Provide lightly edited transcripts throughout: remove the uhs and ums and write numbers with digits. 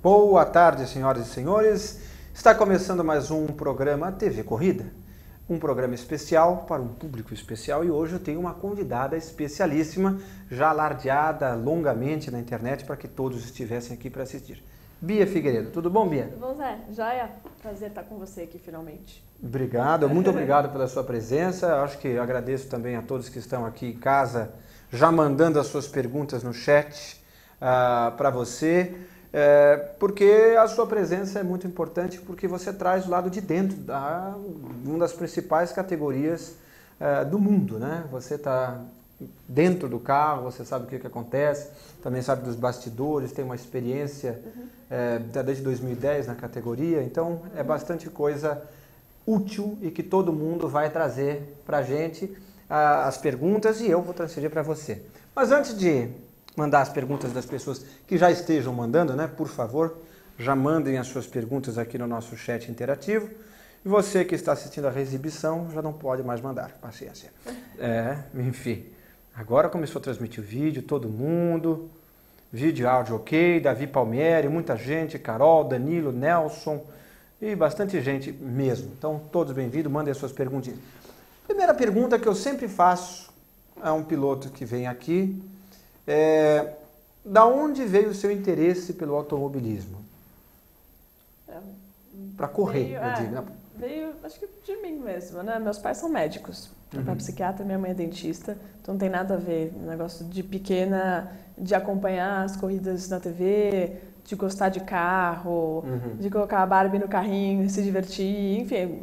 Boa tarde, senhoras e senhores. Está começando mais um programa TV Corrida. Um programa especial para um público especial e hoje eu tenho uma convidada especialíssima, já alardeada longamente na internet para que todos estivessem aqui para assistir. Bia Figueiredo, tudo bom, Bia? Tudo bom, Zé? Joia? Prazer estar com você aqui finalmente. Obrigado, muito obrigado pela sua presença. Acho que eu agradeço também a todos que estão aqui em casa, já mandando as suas perguntas no chat para você. Porque a sua presença é muito importante, porque você traz o lado de dentro uma das principais categorias do mundo, né? Você está dentro do carro, você sabe o que acontece, também sabe dos bastidores, tem uma experiência desde 2010 na categoria, então é bastante coisa útil e que todo mundo vai trazer para a gente as perguntas e eu vou transferir para você. Mas antes de mandar as perguntas das pessoas que já estejam mandando, né? Por favor, já mandem as suas perguntas aqui no nosso chat interativo. E você que está assistindo a reexibição já não pode mais mandar, paciência. Enfim, agora começou a transmitir o vídeo, todo mundo, vídeo e áudio ok, Davi Palmieri, muita gente, Carol, Danilo, Nelson e bastante gente mesmo. Então, todos bem-vindos, mandem as suas perguntinhas. Primeira pergunta que eu sempre faço a um piloto que vem aqui, da onde veio o seu interesse pelo automobilismo? Para correr, eu digo. Veio, acho que de mim mesmo, né? Meus pais são médicos. Meu pai é psiquiatra, minha mãe é dentista. Então não tem nada a ver. Negócio de pequena, de acompanhar as corridas na TV, de gostar de carro, de colocar a Barbie no carrinho, se divertir. Enfim,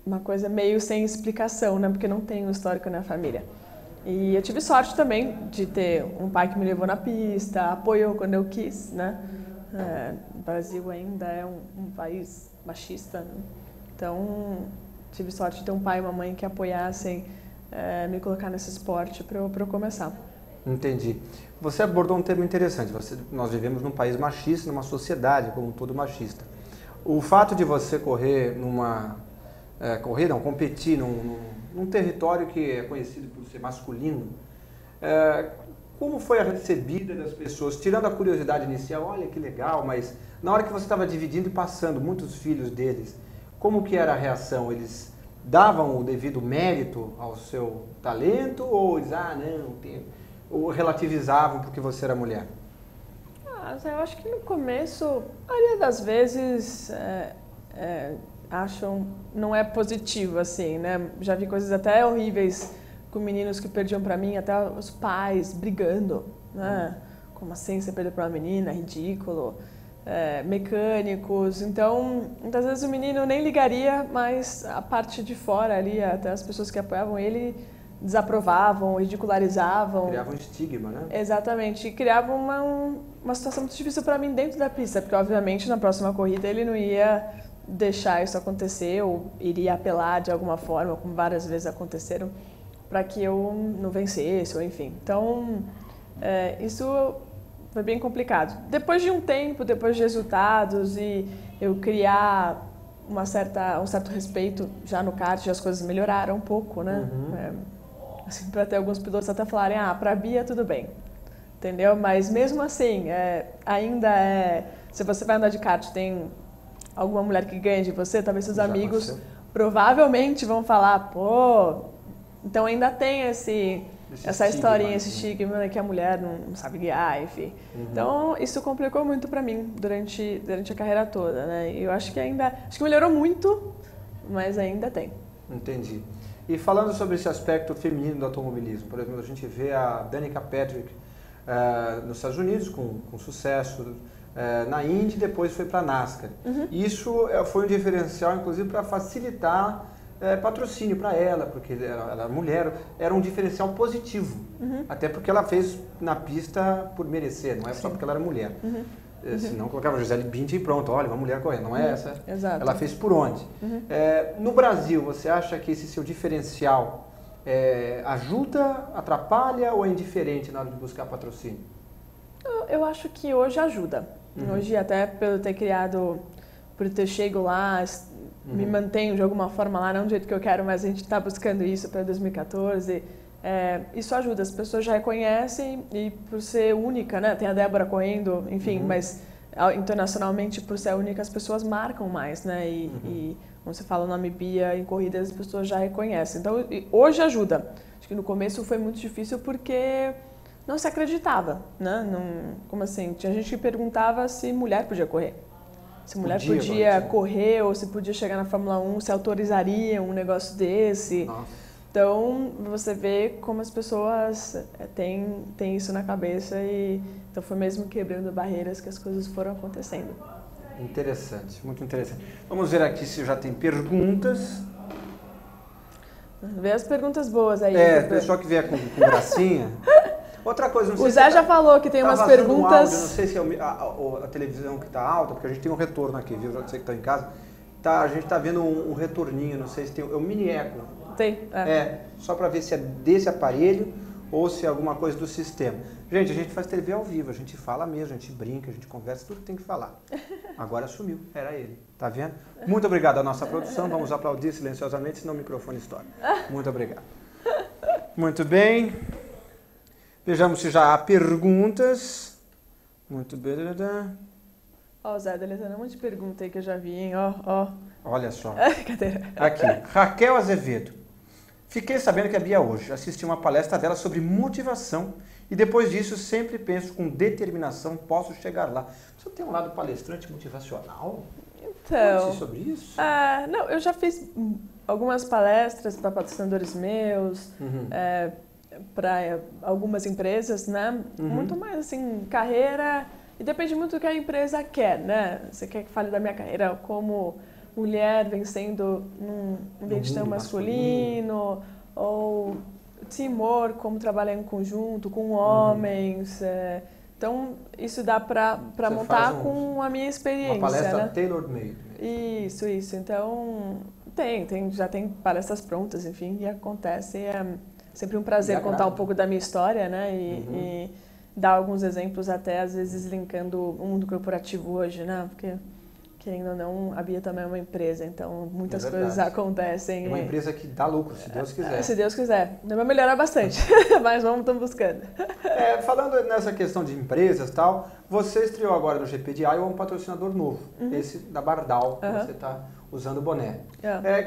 uma coisa meio sem explicação, né? Porque não tem um histórico na família. E eu tive sorte também de ter um pai que me levou na pista, apoiou quando eu quis, né? O Brasil ainda é um país machista, né? Então tive sorte de ter um pai e uma mãe que apoiassem me colocar nesse esporte para eu começar. Entendi. Você abordou um tema interessante. Nós vivemos num país machista, numa sociedade como um todo machista. O fato de você correr competir num território que é conhecido por ser masculino, como foi a recebida das pessoas? Tirando a curiosidade inicial, olha que legal, mas na hora que você estava dividindo e passando muitos filhos deles, como que era a reação? Eles davam o devido mérito ao seu talento ou eles, ou relativizavam porque você era mulher? Eu acho que no começo, a maioria das vezes acham não é positivo, assim, né? Já vi coisas até horríveis com meninos que perdiam pra mim, até os pais brigando, né? Como assim você perdeu pra uma menina? Ridículo. Mecânicos. Então, muitas vezes o menino nem ligaria, mas a parte de fora ali, até as pessoas que apoiavam ele, desaprovavam, ridicularizavam. Criavam um estigma, né? Exatamente. E criavam uma situação muito difícil pra mim dentro da pista, porque obviamente na próxima corrida ele não ia deixar isso acontecer ou iria apelar de alguma forma, como várias vezes aconteceram, para que eu não vencesse, ou enfim. Então, isso foi bem complicado. Depois de um tempo, depois de resultados e eu criar um certo respeito já no kart, as coisas melhoraram um pouco, né? Assim, para ter alguns pilotos até falarem, para a Bia tudo bem, entendeu? Mas mesmo assim, se você vai andar de kart, tem alguma mulher que ganha de você, talvez seus amigos provavelmente vão falar, então ainda tem essa historinha, esse estigma, né, que a mulher não sabe guiar, enfim. Então isso complicou muito para mim durante a carreira toda, né? E eu acho que melhorou muito, mas ainda tem. Entendi. E falando sobre esse aspecto feminino do automobilismo, por exemplo, a gente vê a Danica Patrick nos Estados Unidos com sucesso, na Indy, depois foi para a NASCAR. Isso foi um diferencial, inclusive, para facilitar patrocínio para ela, porque ela é mulher, era um diferencial positivo. Até porque ela fez na pista por merecer, não é só porque ela era mulher. Senão colocava Gisele Bündchen e pronto, olha, uma mulher correndo, não é essa. Exato. Ela fez por onde? No Brasil, você acha que esse seu diferencial ajuda, atrapalha ou é indiferente na hora de buscar patrocínio? Eu acho que hoje ajuda. Hoje, até por ter chego lá, me mantenho de alguma forma lá, não do jeito que eu quero, mas a gente está buscando isso para 2014. Isso ajuda, as pessoas já reconhecem e por ser única, né? Tem a Débora correndo, enfim, mas internacionalmente, por ser única, as pessoas marcam mais, né? E quando você fala o nome Bia em corridas, as pessoas já reconhecem. Então, hoje ajuda. Acho que no começo foi muito difícil porque não se acreditava, né? Como assim? Tinha gente que perguntava se mulher podia correr. Se mulher podia correr ou se podia chegar na Fórmula 1, se autorizaria um negócio desse. Nossa. Então, você vê como as pessoas têm isso na cabeça e então foi mesmo quebrando barreiras que as coisas foram acontecendo. Interessante, muito interessante. Vamos ver aqui se já tem perguntas. Vê as perguntas boas aí. Pessoal que vier com gracinha. Outra coisa, não sei o Zé já falou que tem umas perguntas. Áudio, não sei se é a televisão que está alta, porque a gente tem um retorno aqui, viu? Você que está em casa. A gente está vendo um retorninho, não sei se tem. É um mini eco. Tem. Só para ver se é desse aparelho ou se é alguma coisa do sistema. Gente, a gente faz TV ao vivo, a gente fala mesmo, a gente brinca, a gente conversa, tudo que tem que falar. Agora sumiu, era ele. Tá vendo? Muito obrigado à nossa produção, vamos aplaudir silenciosamente, senão o microfone estoura. Muito obrigado. Muito bem. Vejamos se já há perguntas. Muito bem. Ó, Zé, deletando um monte de pergunta aí que eu já vi, hein? Olha só. Cadê? Aqui, Raquel Azevedo. Fiquei sabendo que a Bia hoje assistiu uma palestra dela sobre motivação e depois disso sempre penso com determinação, posso chegar lá. Você tem um lado palestrante motivacional? Então, conte sobre isso? Não, eu já fiz algumas palestras para patrocinadores meus, para algumas empresas, né? Muito mais assim, carreira, e depende muito do que a empresa quer, né? Você quer que fale da minha carreira como mulher vencendo num ambiente tão masculino, ou teamwork, como trabalhar em conjunto com homens. Então, isso dá para montar com a minha experiência. Uma palestra né? tailor-made. Isso. Então, já tem palestras prontas, enfim, e acontece. É sempre um prazer contar um pouco da minha história, né? E dar alguns exemplos, até às vezes linkando o mundo corporativo hoje, né? Porque, querendo ou não, a Bia também é uma empresa, então muitas coisas acontecem. É uma empresa que dá lucro, se Deus quiser. Se Deus quiser. Não vai melhorar bastante, mas estamos buscando. Falando nessa questão de empresas e tal, você estreou agora no GP de Iowa um patrocinador novo, esse da Bardal, que você está usando o boné.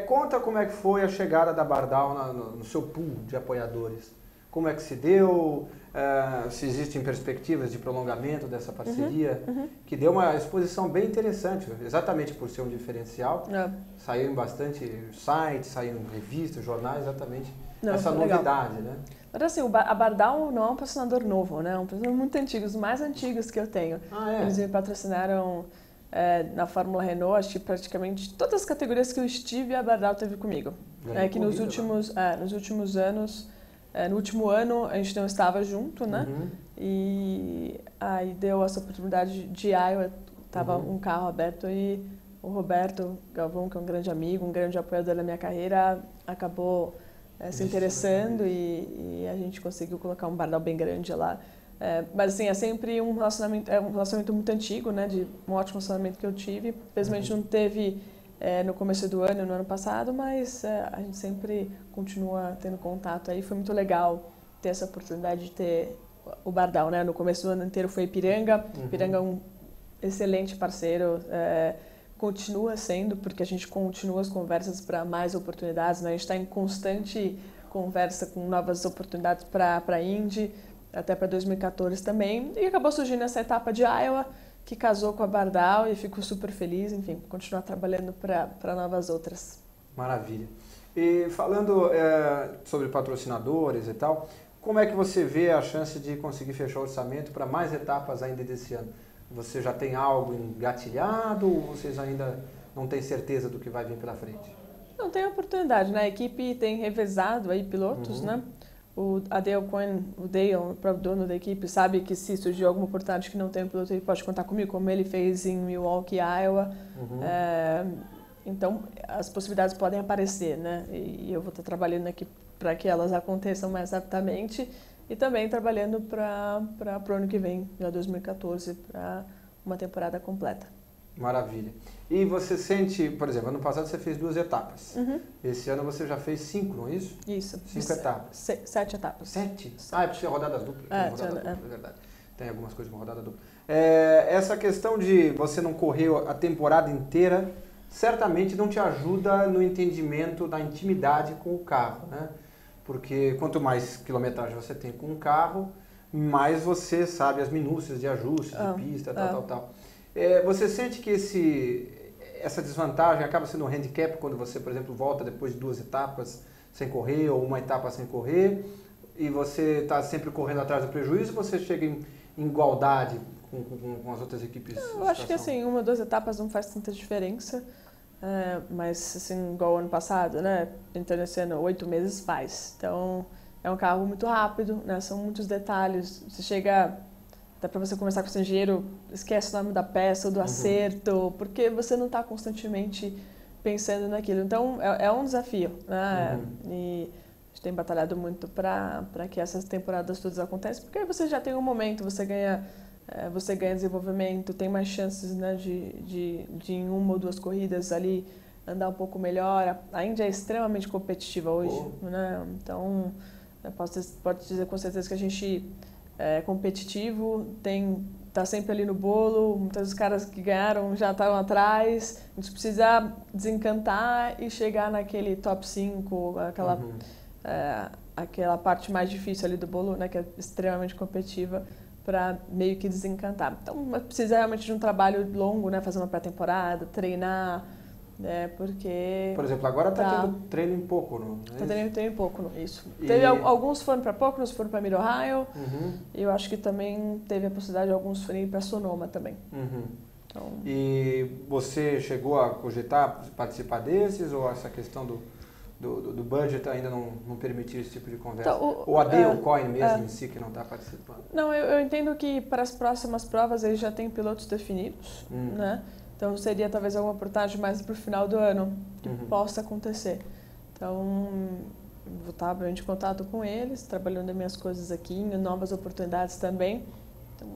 Conta como é que foi a chegada da Bardal no seu pool de apoiadores. Como é que se deu? Se existem perspectivas de prolongamento dessa parceria, que deu uma exposição bem interessante, exatamente por ser um diferencial. Saíram bastante sites, saíram revistas, jornais, exatamente essa novidade, né? Mas assim, a Bardal não é um patrocinador novo, né? É um patrocinador muito antigo, os mais antigos que eu tenho. Eles me patrocinaram na Fórmula Renault, acho que praticamente todas as categorias que eu estive, a Bardal teve comigo. Que nos últimos anos... no último ano a gente não estava junto, né? E aí deu essa oportunidade de Iowa, estava um carro aberto e o Roberto Galvão, que é um grande amigo, um grande apoiador da minha carreira, acabou se interessando e a gente conseguiu colocar um Bardal bem grande lá. Mas assim, é sempre um relacionamento muito antigo, né? De um ótimo relacionamento que eu tive. Infelizmente não teve no começo do ano, no ano passado, mas a gente sempre continua tendo contato aí. Foi muito legal ter essa oportunidade de ter o Bardal, né? No começo do ano inteiro foi Ipiranga. Ipiranga é um excelente parceiro, continua sendo, porque a gente continua as conversas para mais oportunidades, né? A gente está em constante conversa com novas oportunidades para a Indy, até para 2014 também. E acabou surgindo essa etapa de Iowa, que casou com a Bardal e ficou super feliz, enfim, continuar trabalhando para novas outras. Maravilha. E falando sobre patrocinadores e tal, como é que você vê a chance de conseguir fechar o orçamento para mais etapas ainda desse ano? Você já tem algo engatilhado ou vocês ainda não têm certeza do que vai vir pela frente? Não, tem oportunidade, né? A equipe tem revezado aí pilotos, né? A Dale Coyne, o Dale, o próprio dono da equipe, sabe que se surgir alguma oportunidade que não tem um piloto, ele pode contar comigo, como ele fez em Milwaukee, Iowa. Então, as possibilidades podem aparecer, né? E eu vou estar trabalhando aqui para que elas aconteçam mais rapidamente e também trabalhando para o ano que vem, já 2014, para uma temporada completa. Maravilha. E você sente, por exemplo, ano passado você fez 2 etapas. Esse ano você já fez 5, não é isso? Isso. 5 etapas. 7 etapas. 7? É porque tinha rodadas duplas. É verdade. Tem algumas coisas com rodada dupla. Essa questão de você não correr a temporada inteira, certamente não te ajuda no entendimento da intimidade com o carro, né? Porque quanto mais quilometragem você tem com o carro, mais você sabe as minúcias de ajustes, de pista, tal. Você sente que essa desvantagem acaba sendo um handicap quando você, por exemplo, volta depois de 2 etapas sem correr ou uma etapa sem correr e você está sempre correndo atrás do prejuízo, você chega em igualdade com as outras equipes? Eu acho que assim, 1 ou 2 etapas não faz tanta diferença, mas assim, igual ano passado, né? Então esse ano 8 meses faz. Então é um carro muito rápido, né? São muitos detalhes. Você chega, até para você conversar com o seu engenheiro, esquece o nome da peça, do acerto, porque você não está constantemente pensando naquilo. Então é um desafio, né? E a gente tem batalhado muito para que essas temporadas todas aconteçam, porque aí você já tem um momento, você ganha desenvolvimento, tem mais chances, né, de em 1 ou 2 corridas ali andar um pouco melhor. A Índia é extremamente competitiva hoje, né? Então pode dizer com certeza que a gente é competitivo, tá sempre ali no bolo, muitos caras que ganharam já estavam atrás, a gente precisa desencantar e chegar naquele top 5, aquela parte mais difícil ali do bolo, né, que é extremamente competitiva, para meio que desencantar. Então precisa realmente de um trabalho longo, né, fazer uma pré-temporada, treinar, porque... Por exemplo, agora está tendo treino em Pocono, Está tendo treino em Pocono, isso. Teve alguns foram para Pocono, outros foram para Mid-Ohio, e eu acho que também teve a possibilidade de alguns irem para Sonoma também. Então... E você chegou a cogitar participar desses, ou essa questão do budget ainda não permitir esse tipo de conversa? Então, ou a Dale Coyne mesmo em si que não está participando? Não, eu entendo que para as próximas provas eles já têm pilotos definidos, né? Então seria talvez alguma oportunidade mais para o final do ano que possa acontecer. Então vou estar em contato com eles, trabalhando as minhas coisas aqui, novas oportunidades também. Então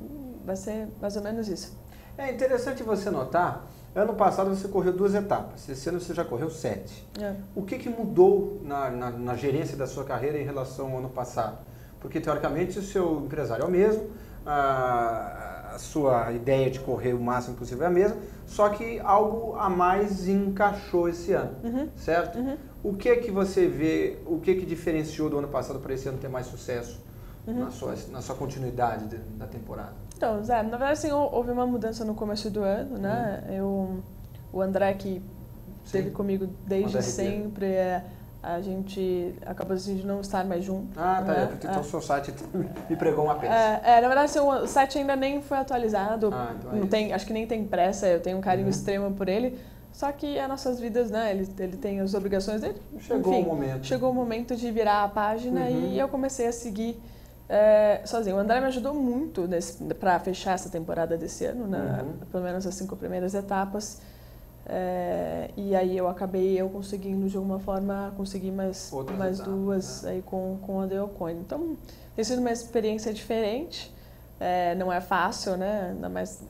vai ser mais ou menos isso. É interessante você notar, ano passado você correu 2 etapas, esse ano você já correu 7. O que mudou na gerência da sua carreira em relação ao ano passado? Porque teoricamente o seu empresário é o mesmo, a sua ideia de correr o máximo possível é a mesma, só que algo a mais encaixou esse ano, certo? O que você vê, o que diferenciou do ano passado para esse ano ter mais sucesso na sua continuidade da temporada? Então, Zé, na verdade, assim, houve uma mudança no começo do ano, né? O André, que esteve comigo desde sempre, a gente acabou de não estar mais junto. Né? Porque então o seu site me pregou uma peça. Na verdade, assim, o site ainda nem foi atualizado, então acho que nem tem pressa, eu tenho um carinho extremo por ele. Só que as nossas vidas, né, ele tem as obrigações dele. Chegou o momento de virar a página e eu comecei a seguir sozinho. O André me ajudou muito para fechar essa temporada desse ano, né? Pelo menos as 5 primeiras etapas. E aí eu conseguindo de alguma forma conseguir mais 2 aí com a Dale Coyne. Então tem sido uma experiência diferente. Não é fácil, né? Ainda mais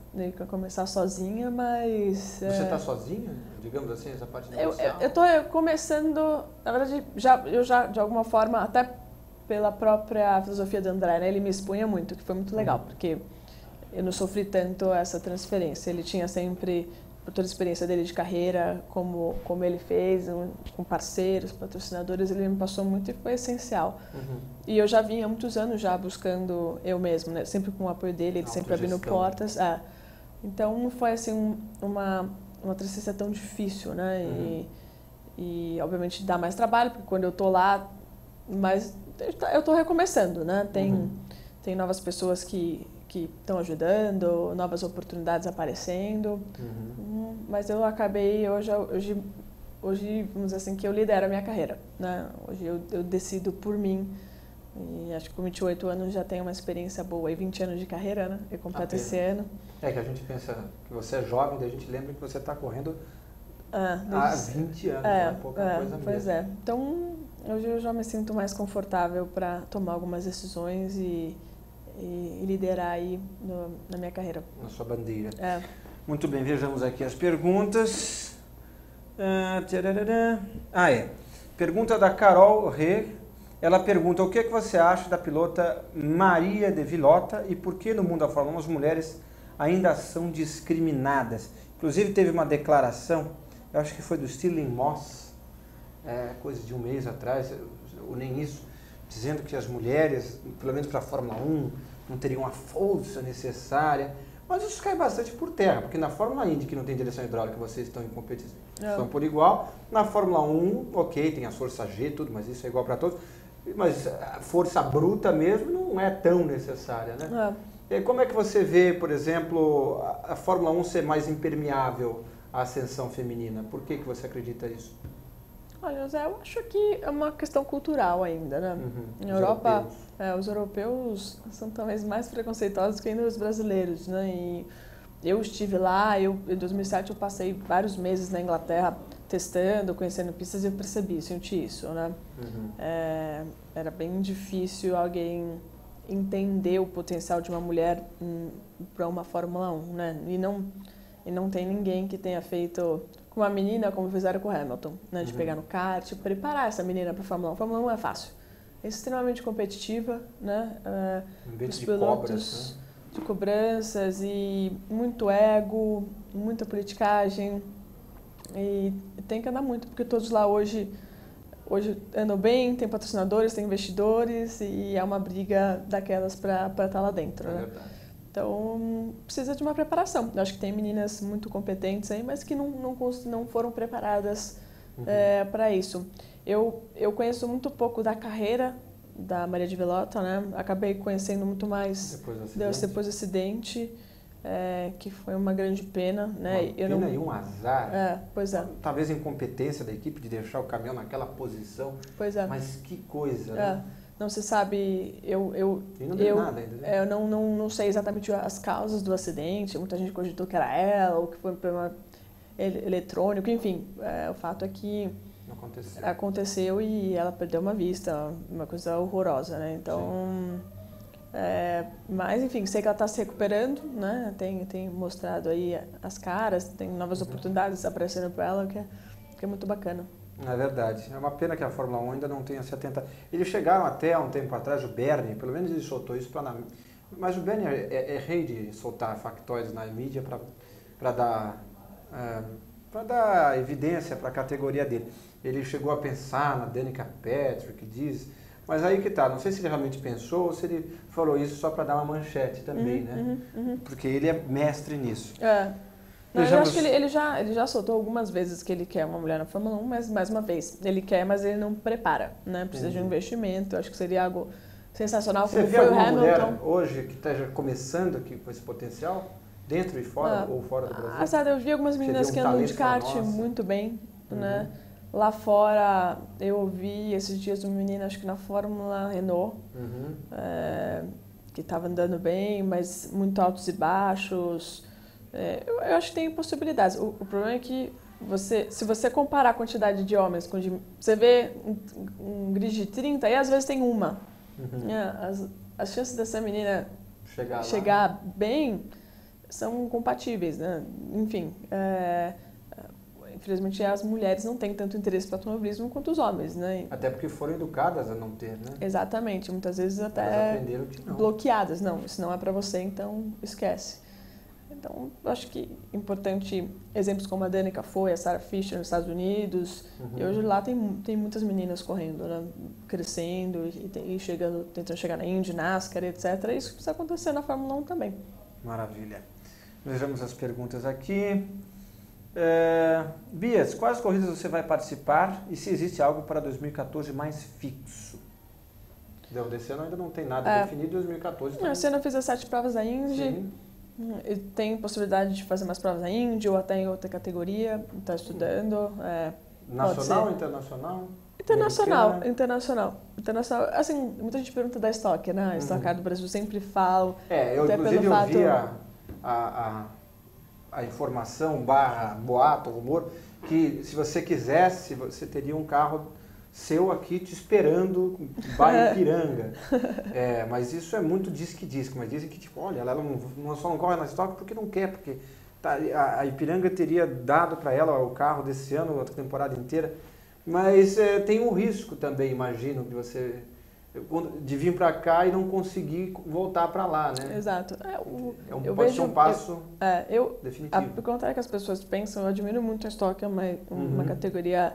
começar sozinha, mas... Você está sozinha, digamos assim, essa parte da eu estou começando, na verdade, eu já de alguma forma, até pela própria filosofia do André, né? Ele me expunha muito, que foi muito legal, porque eu não sofri tanto essa transferência. Ele tinha sempre, por toda a experiência dele de carreira, como ele fez, com parceiros, patrocinadores, ele me passou muito e foi essencial. E eu já vinha há muitos anos já buscando eu mesmo, né? Sempre com o apoio dele, ele sempre abrindo portas. Então não foi assim uma transferência tão difícil, né? E obviamente dá mais trabalho, porque quando eu tô lá, mas eu tô recomeçando, né? Tem novas pessoas que estão ajudando, novas oportunidades aparecendo, mas eu acabei hoje, vamos dizer assim, que eu lidero a minha carreira, né? Hoje eu decido por mim, e acho que com 28 anos já tenho uma experiência boa, e 20 anos de carreira, né? Eu completo esse ano. Que a gente pensa que você é jovem, daí a gente lembra que você está correndo há 20 anos, pouca coisa mesmo. Pois é, então hoje eu já me sinto mais confortável para tomar algumas decisões e liderar aí na minha carreira. Na sua bandeira. Muito bem, vejamos aqui as perguntas. Pergunta da Carol Rê. Ela pergunta o que é que você acha da pilota Maria de Villota e por que no mundo da Fórmula 1 as mulheres ainda são discriminadas. Inclusive teve uma declaração, eu acho que foi do Stirling Moss, coisa de um mês atrás, ou nem isso, dizendo que as mulheres, pelo menos para a Fórmula 1, não teriam a força necessária. Mas isso cai bastante por terra, porque na Fórmula Indy, que não tem direção hidráulica, vocês estão em competição por igual. Na Fórmula 1, ok, tem a força G, tudo, mas isso é igual para todos. Mas a força bruta mesmo não é tão necessária, né? E como é que você vê, por exemplo, a Fórmula 1 ser mais impermeável à ascensão feminina? Por que você acredita isso? Olha, José, eu acho que é uma questão cultural ainda, né? Uhum. Na Europa, os europeus são talvez mais preconceituosos que ainda os brasileiros, né? E eu estive lá, em 2007 eu passei vários meses na Inglaterra testando, conhecendo pistas e eu percebi, senti isso, né? Uhum. Era bem difícil alguém entender o potencial de uma mulher para uma Fórmula 1, né? E não tem ninguém que tenha feito com uma menina como fizeram com o Hamilton, né? De pegar no kart, preparar essa menina para a Fórmula 1. A Fórmula 1 é fácil, é extremamente competitiva, né? Os pilotos de cobranças e muito ego, muita politicagem e tem que andar muito, porque todos lá hoje andam bem, tem patrocinadores, tem investidores e é uma briga daquelas para estar lá dentro, né? Então, precisa de uma preparação. Eu acho que tem meninas muito competentes aí, mas que não foram preparadas para isso. Eu conheço muito pouco da carreira da Maria de Villota, né? Acabei conhecendo muito mais depois do acidente, que foi uma grande pena, né? E um azar. Pois é. Talvez incompetência da equipe de deixar o caminhão naquela posição. Pois é. Mas que coisa, né? Não se sabe, E não deu nada ainda, né? Eu não sei exatamente as causas do acidente, muita gente cogitou que era ela, ou que foi um problema eletrônico, enfim, o fato é que aconteceu e ela perdeu uma vista, uma coisa horrorosa, né? Então, mas enfim, sei que ela está se recuperando, né? Tem mostrado aí as caras, tem novas oportunidades aparecendo para ela, que é muito bacana. É verdade. É uma pena que a Fórmula 1 ainda não tenha se atentado. Eles chegaram até há um tempo atrás, o Bernie, pelo menos ele soltou isso para... Mas o Bernie é rei de soltar factóides na mídia para dar evidência para a categoria dele. Ele chegou a pensar na Danica Patrick, diz... Mas aí que tá, não sei se ele realmente pensou ou se ele falou isso só para dar uma manchete também, né? Porque ele é mestre nisso. Eu acho que ele já soltou algumas vezes que ele quer uma mulher na Fórmula 1, mas mais uma vez, ele quer, mas ele não prepara, né? Precisa de um investimento, eu acho que seria algo sensacional, como foi o Hamilton. Você vê alguma mulher hoje que esteja começando aqui com esse potencial, dentro e fora, ou fora do Brasil? Eu vi algumas meninas que andam de kart muito bem, né? Lá fora, eu ouvi esses dias uma menina, acho que na Fórmula Renault, que estava andando bem, mas muito altos e baixos. Eu acho que tem possibilidades. O problema é que se você comparar a quantidade de homens você vê um grid de 30 e às vezes tem uma. As chances dessa menina chegar bem são compatíveis, né? Enfim, infelizmente as mulheres não têm tanto interesse para automobilismo quanto os homens, né? Até porque foram educadas a não ter, né? Exatamente, muitas vezes até bloqueadas. Não, isso não é para você, então esquece. Então, eu acho que é importante, exemplos como a Danica foi, a Sarah Fisher nos Estados Unidos, e hoje lá tem muitas meninas correndo, né? Crescendo e tentando chegar na Indy, NASCAR, etc. Isso precisa acontecer na Fórmula 1 também. Maravilha. Vejamos as perguntas aqui. Bias, quais corridas você vai participar e se existe algo para 2014 mais fixo? Desse ano ainda não tem nada definido, 2014 também. Esse ano eu fiz as 7 provas da Indy. Sim. Tem possibilidade de fazer mais provas na Indy ou até em outra categoria, está estudando. Nacional, internacional? Internacional. Assim, muita gente pergunta da Stock, né? A Stock Car do Brasil sempre falo. Eu inclusive ouvi a informação, boato, rumor, que se você quisesse, você teria um carro seu aqui te esperando, bairro Ipiranga. Mas isso é muito diz-que-diz, mas dizem que, tipo, olha, ela só não corre na Stock porque não quer, porque a Ipiranga teria dado para ela o carro desse ano, a temporada inteira, mas tem um risco também, imagino, de você de vir para cá e não conseguir voltar para lá, né? Exato. Pode ser um passo definitivo. Por contrário que as pessoas pensam, eu admiro muito a Stock, é uma categoria,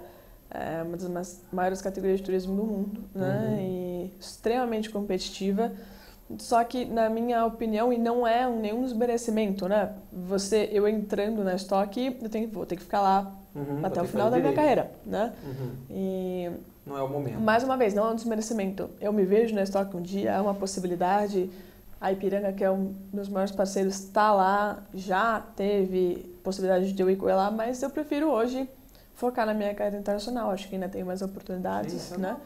uma das maiores categorias de turismo do mundo, né? E extremamente competitiva. Só que, na minha opinião, e não é nenhum desmerecimento, né? Eu entrando na Stock, vou ter que ficar lá até o final da minha carreira, né? E não é o momento. Mais uma vez, não é um desmerecimento. Eu me vejo na Stock um dia, é uma possibilidade. A Ipiranga, que é um dos maiores parceiros, está lá, já teve possibilidade de eu ir com ela, mas eu prefiro hoje focar na minha carreira internacional. Acho que ainda tem mais oportunidades, né?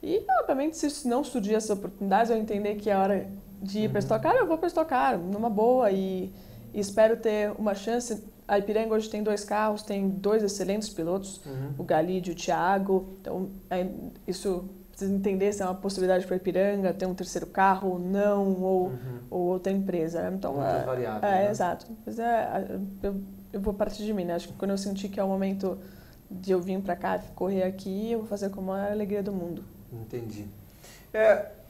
E, obviamente, se não surgir essas oportunidades, eu entender que é hora de ir para Stock Car, eu vou para Stock Car, numa boa, e espero ter uma chance. A Ipiranga hoje tem 2 carros, tem 2 excelentes pilotos, o Galide e o Thiago. Então, isso precisa entender se é uma possibilidade para a Ipiranga, ter um 3º carro ou não, ou outra empresa. Então, muitas variáveis, né? Exato. Mas eu vou partir de mim, né? Acho que quando eu sentir que é o momento de eu vir para cá, correr aqui, eu vou fazer com a maior alegria do mundo. Entendi.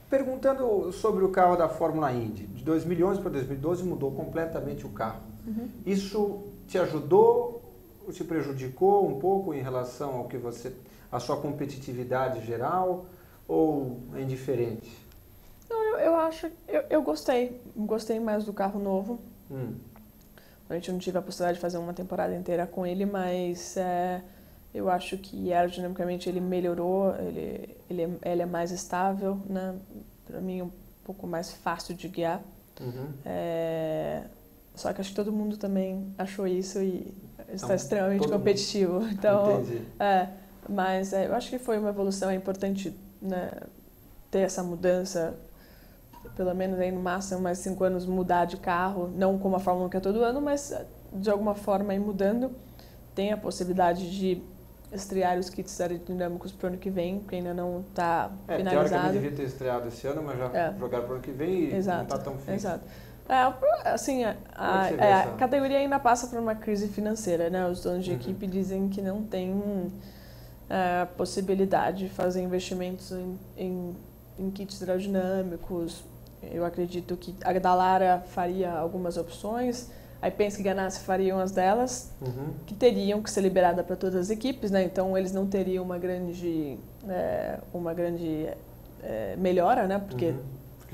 Perguntando sobre o carro da Fórmula Indy, de 2011 para 2012 mudou completamente o carro. Isso te ajudou ou te prejudicou um pouco em relação ao que a sua competitividade geral, ou é indiferente? Não, eu gostei mais do carro novo. A gente não tive a possibilidade de fazer uma temporada inteira com ele, mas eu acho que aerodinamicamente ele melhorou, ele é mais estável, né? Para mim é um pouco mais fácil de guiar. Só que acho que todo mundo também achou isso e está extremamente competitivo. Então, entendi. Mas eu acho que foi uma evolução, é importante, né, ter essa mudança, pelo menos aí no máximo mais 5 anos mudar de carro, não como a Fórmula 1 que é todo ano, mas de alguma forma ir mudando. Tem a possibilidade de estrear os kits aerodinâmicos para o ano que vem, que ainda não está finalizado. Teoricamente devia ter estreado esse ano, mas já jogaram para o ano que vem e não está tão fixo. Exato. Assim, a categoria ainda passa por uma crise financeira, né? Os donos de equipe dizem que não tem possibilidade de fazer investimentos em kits aerodinâmicos. Eu acredito que a Dallara faria algumas opções, a Penske e Ganassi fariam as delas, que teriam que ser liberadas para todas as equipes, né? Então eles não teriam uma grande melhora, né? Porque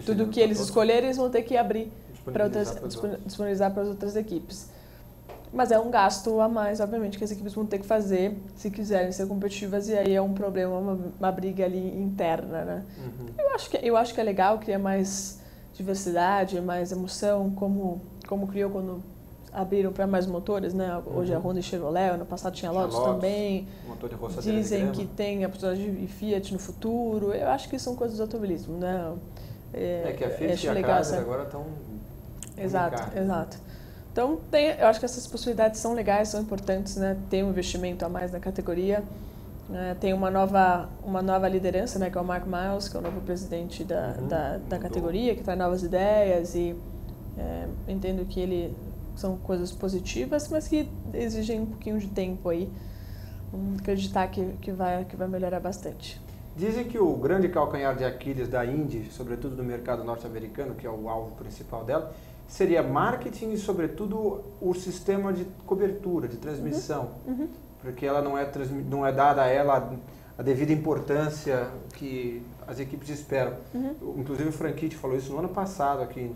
tudo que eles escolherem eles vão ter que abrir disponibilizar para as outras equipes. Mas é um gasto a mais, obviamente, que as equipes vão ter que fazer se quiserem ser competitivas, e aí é um problema, uma briga ali interna, né? Eu acho que é legal, cria mais diversidade, mais emoção, como criou quando abriram para mais motores, né? Hoje é a Honda e Chevrolet, no passado tinha Lotus também. Motor de dizem que tem a possibilidade de Fiat no futuro. Eu acho que são coisas do automobilismo, né? Que a Fiat e a Chrysler agora estão... Exato. Então, eu acho que essas possibilidades são legais, são importantes, né? Tem um investimento a mais na categoria. Tem uma nova liderança, né? Que é o Mark Miles, que é o novo presidente da categoria, que traz novas ideias, e entendo que são coisas positivas, mas que exigem um pouquinho de tempo aí. Vamos acreditar que vai melhorar bastante. Dizem que o grande calcanhar de Aquiles da Indy, sobretudo no mercado norte-americano, que é o alvo principal dela, seria marketing e, sobretudo, o sistema de cobertura, de transmissão. Porque ela não é dada a ela a devida importância que as equipes esperam. Inclusive o Franchitti falou isso no ano passado aqui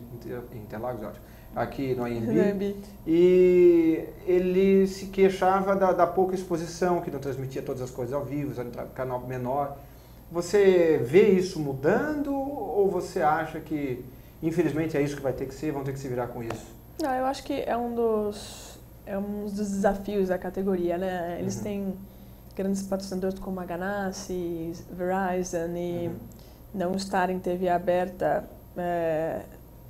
em Interlagos, aqui no AMB. E ele se queixava da pouca exposição, que não transmitia todas as coisas ao vivo, era um canal menor. Você vê isso mudando, ou você acha que, infelizmente, é isso que vai ter que ser, vão ter que se virar com isso? Não, eu acho que é um dos desafios da categoria, né? Eles têm grandes patrocinadores como a Ganassi, Verizon, e não estar em TV aberta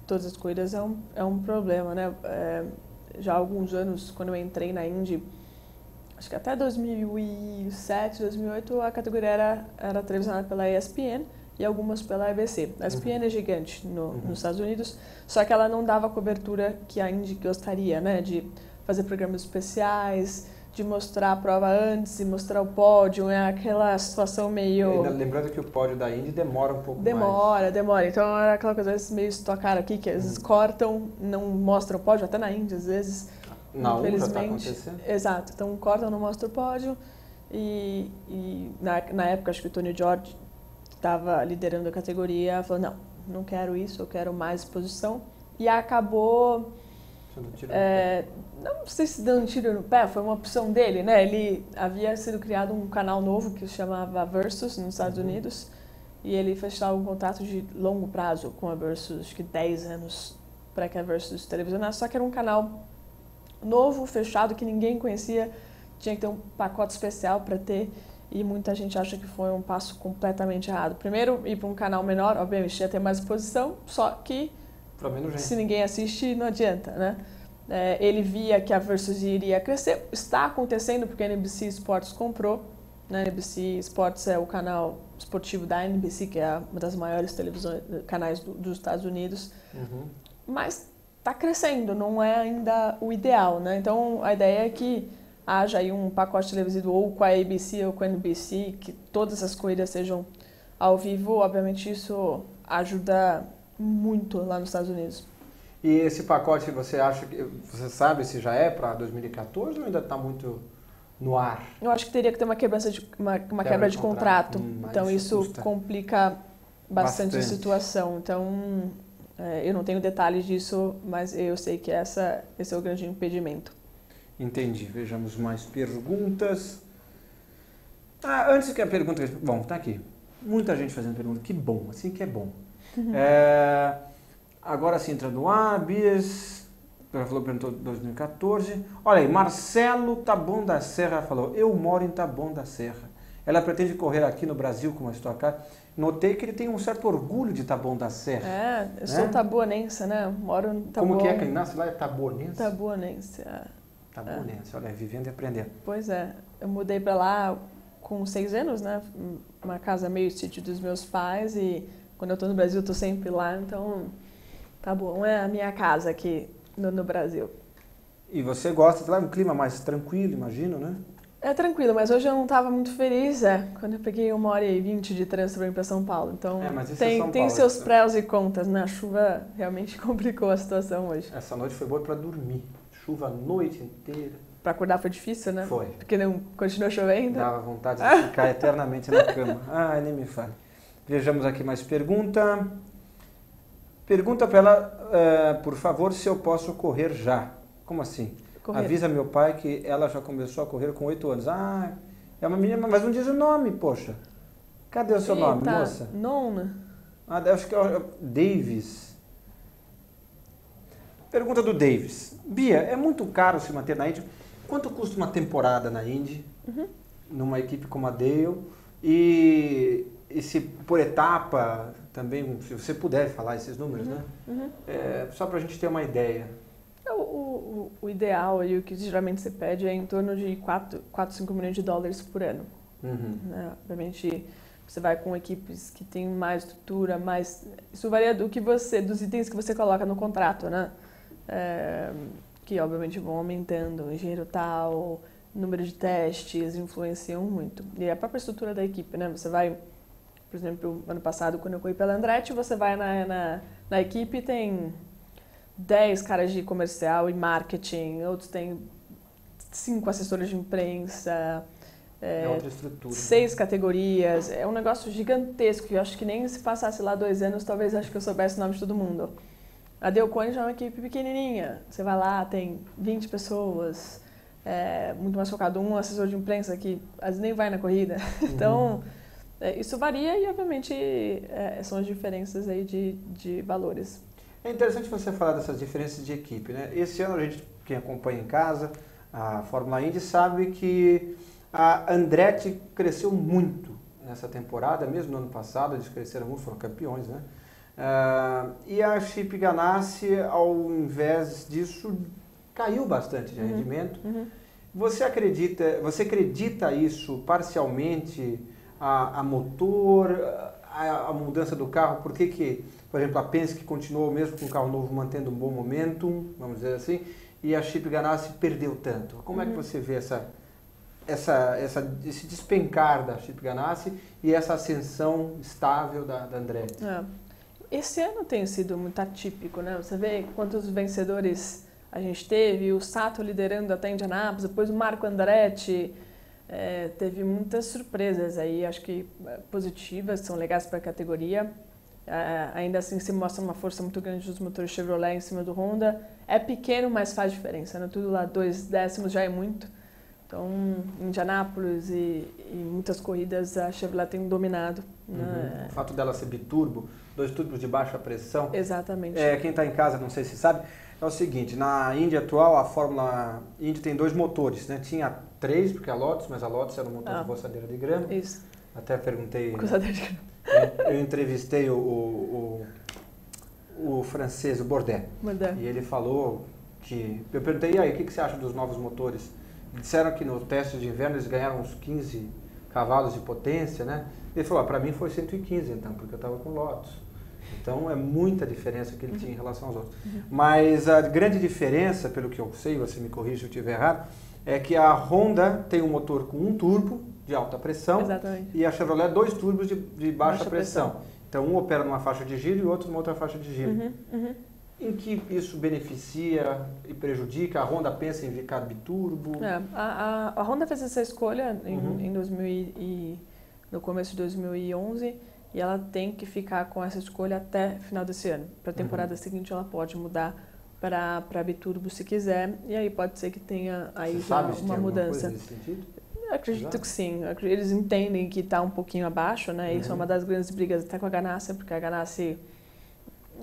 todas as corridas é um problema, né? Já há alguns anos, quando eu entrei na Indy, acho que até 2007, 2008, a categoria era televisionada pela ESPN e algumas pela ABC. A ESPN é gigante nos Estados Unidos, só que ela não dava a cobertura que a Indy gostaria, né? De fazer programas especiais, de mostrar a prova antes e mostrar o pódio, é aquela situação meio... Lembrando que o pódio da Indy demora um pouco mais. Demora. Então era aquela coisa, às vezes, meio estocar aqui, que às vezes cortam, não mostram o pódio, até na Indy, às vezes. Na infelizmente. já está acontecendo? Exato. Então cortam, não mostram o pódio. E na época, acho que o Tony George, que estava liderando a categoria, falou, não quero isso, eu quero mais exposição. E acabou... não sei se dando um tiro no pé, foi uma opção dele, né? Ele havia sido criado um canal novo que se chamava Versus nos Estados Unidos e ele fechava um contrato de longo prazo com a Versus, acho que 10 anos para que a Versus televisionasse, só que era um canal novo, fechado, que ninguém conhecia, tinha que ter um pacote especial para ter e muita gente acha que foi um passo completamente errado. Primeiro, ir para um canal menor, obviamente ia ter mais exposição, só que se ninguém assiste, não adianta, né? Ele via que a Versus iria crescer. Está acontecendo porque a NBC Sports comprou. Né? A NBC Sports é o canal esportivo da NBC, que é uma das maiores canais dos Estados Unidos. Mas está crescendo, não é ainda o ideal, né? Então, a ideia é que haja aí um pacote televisivo ou com a ABC ou com a NBC, que todas as corridas sejam ao vivo. Obviamente, isso ajuda muito lá nos Estados Unidos. E esse pacote, você sabe se já é para 2014 ou ainda está muito no ar? Eu acho que teria que ter uma quebra de contrato. Então isso complica bastante a situação. Então eu não tenho detalhes disso, mas eu sei que esse é o grande impedimento. Entendi. Vejamos mais perguntas. Antes que a pergunta... Bom, está aqui. Muita gente fazendo pergunta. Que bom, assim que é bom. Agora sim, entrando no ar, Bias, perguntou 2014. Olha aí, Marcelo Taboão da Serra falou, eu moro em Taboão da Serra. Ela pretende correr aqui no Brasil com uma Stock Car. Notei que ele tem um certo orgulho de Taboão da Serra. Eu sou taboanense, né? Moro em Taboão. Como que é que ele nasce lá? É taboanense? Taboanense, Taboanense, olha, vivendo e aprendendo. Pois é, eu mudei para lá com 6 anos, né? Uma casa meio sítio dos meus pais e... Quando eu estou no Brasil, eu estou sempre lá, então tá bom, é a minha casa aqui no Brasil. E você gosta de lá, um clima mais tranquilo, imagino, né? É tranquilo, mas hoje eu não estava muito feliz, quando eu peguei 1h20 de trânsito para ir para São Paulo. Então tem seus prós e contras, né? A chuva realmente complicou a situação hoje. Essa noite foi boa para dormir, chuva a noite inteira. Para acordar foi difícil, né? Foi. Porque não continuou chovendo. Dava vontade de ficar eternamente na cama. Nem me fale. Vejamos aqui mais pergunta. Pergunta para ela, por favor, se eu posso correr já. Como assim? Avisa meu pai que ela já começou a correr com 8 anos. É uma menina, mas não diz o nome, poxa. Cadê o seu nome, moça? Nona. Acho que é Davis. Pergunta do Davis. Bia, é muito caro se manter na Indy? Quanto custa uma temporada na Indy? Numa equipe como a Dale? E se por etapa também, se você puder falar esses números, né? Só para a gente ter uma ideia. O ideal e o que geralmente se pede é em torno de 4, 5 milhões de dólares por ano. Né? Obviamente, você vai com equipes que têm mais estrutura, isso varia dos itens que você coloca no contrato, né? Que obviamente vão aumentando, engenheiro tal, número de testes, influenciam muito. E a própria estrutura da equipe, né? Você vai, por exemplo, ano passado, quando eu corri pela Andretti, você vai na equipe e tem 10 caras de comercial e marketing, outros têm 5 assessores de imprensa, outra estrutura, 6 categorias, é um negócio gigantesco, eu acho que nem se passasse lá 2 anos, talvez acho que eu soubesse o nome de todo mundo. A Delcone já é uma equipe pequenininha, você vai lá, tem 20 pessoas, muito mais focado, um assessor de imprensa que às vezes nem vai na corrida, então isso varia e obviamente são as diferenças aí de valores. É interessante você falar dessas diferenças de equipe, né? Esse ano a gente, quem acompanha em casa, a Fórmula Indy, sabe que a Andretti cresceu muito nessa temporada, mesmo no ano passado, eles cresceram muito, foram campeões, né? E a Chip Ganassi, ao invés disso, caiu bastante de rendimento. Você acredita isso parcialmente a motor, a mudança do carro? Por que, por exemplo, a Penske continuou mesmo com o carro novo mantendo um bom momentum, vamos dizer assim, e a Chip Ganassi perdeu tanto? Como é que você vê esse despencar da Chip Ganassi e essa ascensão estável da Andretti? Esse ano tem sido muito atípico, né? Você vê quantos vencedores a gente teve, o Sato liderando até Indianápolis, depois o Marco Andretti, teve muitas surpresas aí, acho que positivas, são legais para a categoria. Ainda assim se mostra uma força muito grande dos motores Chevrolet em cima do Honda. É pequeno, mas faz diferença, né? Tudo lá 2 décimos já é muito. Então, em Indianápolis e muitas corridas a Chevrolet tem dominado. Né? O fato dela ser biturbo, 2 turbos de baixa pressão. Exatamente. Quem está em casa, não sei se sabe, é o seguinte, na Indy atual, a Fórmula Indy tem 2 motores, né? Tinha 3, porque a Lotus, mas a Lotus era um motor de roçadeira de grama. Isso. Até perguntei... Roçadeira de grama. Eu entrevistei o francês, o Bourdais, e ele falou que... Eu perguntei, e aí, o que você acha dos novos motores? Disseram que no teste de inverno eles ganharam uns 15 cavalos de potência, né? Ele falou, para mim foi 115 então, porque eu estava com Lotus. Então é muita diferença que ele tinha em relação aos outros. Mas a grande diferença, pelo que eu sei, você me corrige se eu estiver errado, é que a Honda tem um motor com 1 turbo de alta pressão. Exatamente. E a Chevrolet 2 turbos de baixa pressão. Então um opera numa faixa de giro e o outro numa outra faixa de giro. Em que isso beneficia e prejudica? A Honda pensa em ficar biturbo? A Honda fez essa escolha no começo de 2011 e ela tem que ficar com essa escolha até final desse ano. Para a temporada seguinte ela pode mudar para biturbo se quiser e aí pode ser que tenha aí uma mudança. Coisa nesse sentido? Acredito que sim. Eles entendem que está um pouquinho abaixo, né? Isso é uma das grandes brigas até com a Ganassi, porque a Ganassi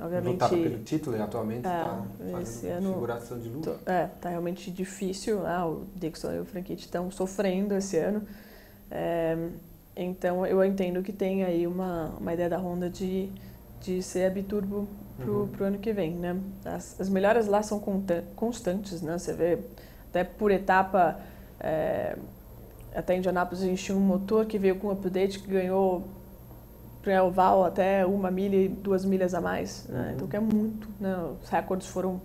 obviamente lutava pelo título e atualmente está fazendo figuração de luta. Tá realmente difícil. O Dixon e o Franchitti estão sofrendo esse ano. Então eu entendo que tem aí uma ideia da Honda de ser a biturbo pro ano que vem, né? As melhoras lá são constantes, né? Você vê até por etapa, até Indianápolis a gente tinha um motor que veio com um update que ganhou para oval até 1 milha e 2 milhas a mais, né? Então que é muito, né? Os recordes foram,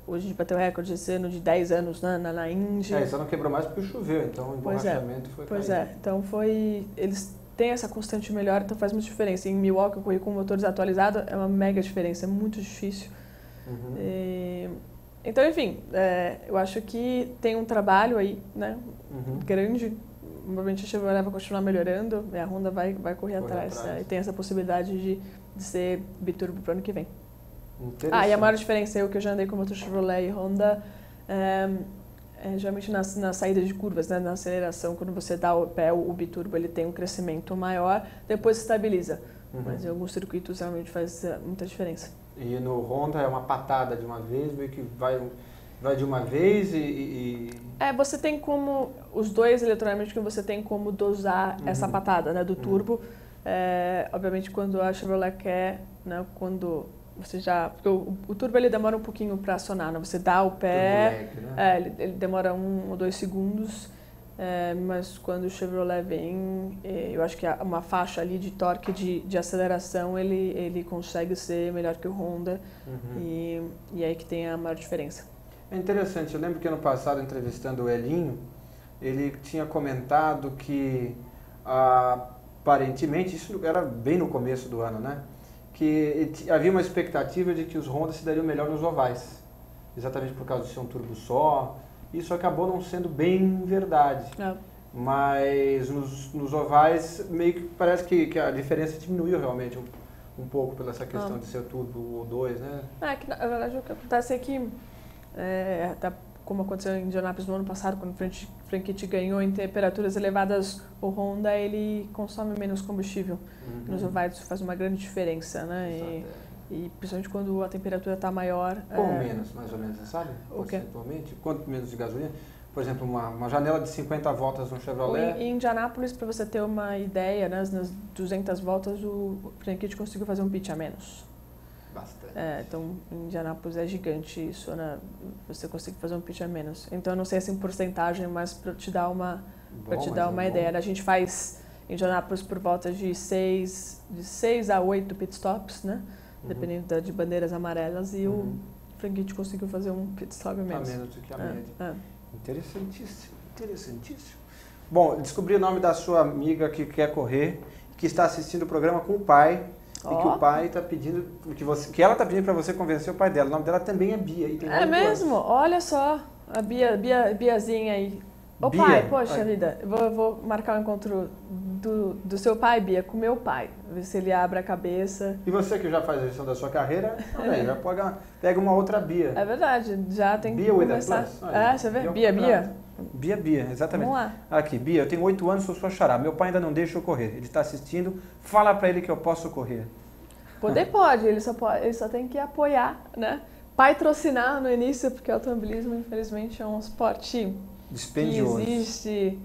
hoje a gente bateu o recorde esse ano de 10 anos, né? na Indy. Isso não quebrou mais porque choveu, então o emborrachamento foi caído. Então eles têm essa constante melhora, então faz muita diferença. Em Milwaukee eu corri com motores atualizados, é uma mega diferença, é muito difícil. Então, enfim, eu acho que tem um trabalho aí, né? Grande. Provavelmente a Chevrolet vai continuar melhorando e a Honda vai correr atrás. Né? E tem essa possibilidade de ser biturbo para o ano que vem. E a maior diferença é o que eu já andei com motor Chevrolet e Honda, geralmente na saída de curvas, né? Na aceleração, quando você dá o pé, o biturbo ele tem um crescimento maior, depois se estabiliza. Mas em alguns circuitos realmente faz muita diferença. E no Honda é uma patada de uma vez, meio que vai de uma vez você tem como, os dois eletronicamente, que você tem como dosar essa patada, né, do turbo. Obviamente quando a Chevrolet quer, né, quando você já... Porque o turbo ele demora um pouquinho para acionar, né? Você dá o pé, turbo lag, né? Ele demora 1 ou 2 segundos, mas quando o Chevrolet vem, eu acho que uma faixa ali de torque de aceleração, ele consegue ser melhor que o Honda, e aí que tem a maior diferença. É interessante, eu lembro que ano passado, entrevistando o Elinho, ele tinha comentado que, aparentemente, isso era bem no começo do ano, né? Que havia uma expectativa de que os Honda se dariam melhor nos ovais, exatamente por causa de ser um turbo só. Isso acabou não sendo bem verdade. Mas nos ovais, meio que parece que a diferença diminuiu realmente um pouco pela essa questão de ser turbo ou 2, né? Que na verdade o que acontece é que como aconteceu em Indianápolis no ano passado, quando o Franchitti ganhou em temperaturas elevadas, o Honda ele consome menos combustível. Nos ovais isso faz uma grande diferença, né? E principalmente quando a temperatura está maior. Como menos, mais ou menos, você sabe? O quê? Quanto menos de gasolina? Por exemplo, uma janela de 50 voltas no Chevrolet. Em Indianápolis, para você ter uma ideia, né, nas 200 voltas o Franchitti conseguiu fazer um pitch a menos. Bastante. Então, em Indianápolis é gigante isso, né? Você consegue fazer um pitch a menos. Então, eu não sei assim em porcentagem, mas para te dar uma ideia. A gente faz em Indianápolis por volta de 6 a 8 pit stops, né? Dependendo de bandeiras amarelas. E o Franchitti conseguiu fazer um pit stop a menos. A menos do que a média. Interessantíssimo, interessantíssimo. Bom, descobri o nome da sua amiga que quer correr, que está assistindo o programa com o pai, e que o pai está pedindo, que ela está pedindo para você convencer o pai dela. O nome dela também é Bia. E tem É mesmo? anos. Olha só, a Biazinha aí. Ô Bia, pai, poxa vida, eu vou marcar o encontro do seu pai, Bia, com meu pai. Ver se ele abre a cabeça. E você que já faz a gestão da sua carreira, olha aí, já pega uma outra Bia. É verdade, já tem que Bia começar. Você vê? Bia, exatamente. Vamos lá. Aqui, Bia, eu tenho 8 anos, sou sua xará. Meu pai ainda não deixa eu correr. Ele está assistindo, fala para ele que eu posso correr. Poder pode, ele só tem que apoiar, né? Patrocinar no início, porque o automobilismo, infelizmente, é um esporte dispendioso. Que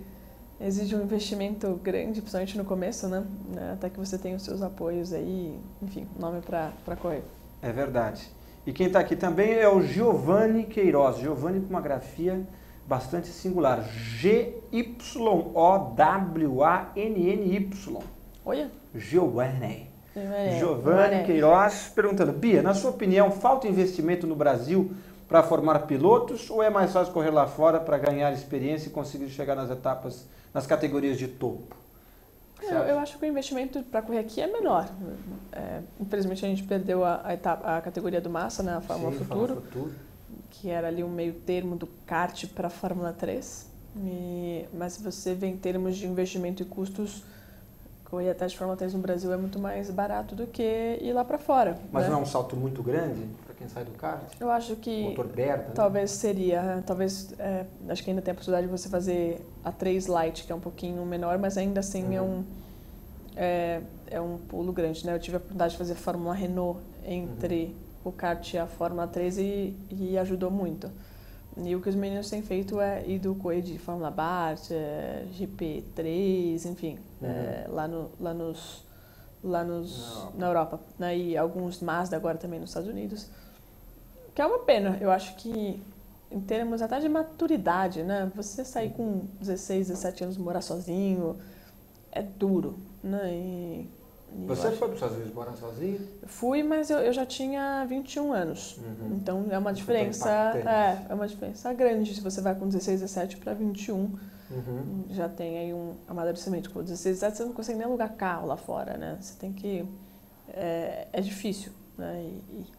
exige um investimento grande, principalmente no começo, né? Até que você tenha os seus apoios aí, enfim, nome para correr. É verdade. E quem está aqui também é o Giovanni Queiroz. Giovanni com uma grafia bastante singular. G-Y-O-W-A-N-N-Y. Olha. Giovanni Queiroz perguntando, Bia, na sua opinião, falta investimento no Brasil para formar pilotos ou é mais fácil correr lá fora para ganhar experiência e conseguir chegar nas etapas, nas categorias de topo? Eu acho que o investimento para correr aqui é menor. Infelizmente a gente perdeu a categoria do Massa, né, a Fórmula Futuro, que era ali um meio termo do kart para a Fórmula 3. Mas se você vê em termos de investimento e custos, correr atrás de Fórmula 3 no Brasil é muito mais barato do que ir lá para fora. Mas né? não é um salto muito grande para quem sai do kart? Eu acho que motor Berta, talvez seria, acho que ainda tem a possibilidade de você fazer a 3 Lite, que é um pouquinho menor, mas ainda assim é um pulo grande, né? Eu tive a oportunidade de fazer Fórmula Renault entre o kart e a Fórmula 3 e ajudou muito. E o que os meninos têm feito é ir do correr de Fórmula Bart, GP3, enfim, na Europa. Né? E alguns Mazda agora também nos Estados Unidos. Que é uma pena. Eu acho que, em termos até de maturidade, né? Você sair com 16, 17 anos, morar sozinho, é duro. Né? Você foi para os Estados Unidos morar sozinho? Fui, mas eu já tinha 21 anos. Então é uma diferença grande. Se você vai com 16, 17 para 21, já tem aí um amadurecimento. Com 16, 17 você não consegue nem alugar carro lá fora, né? Você tem que... É difícil, né?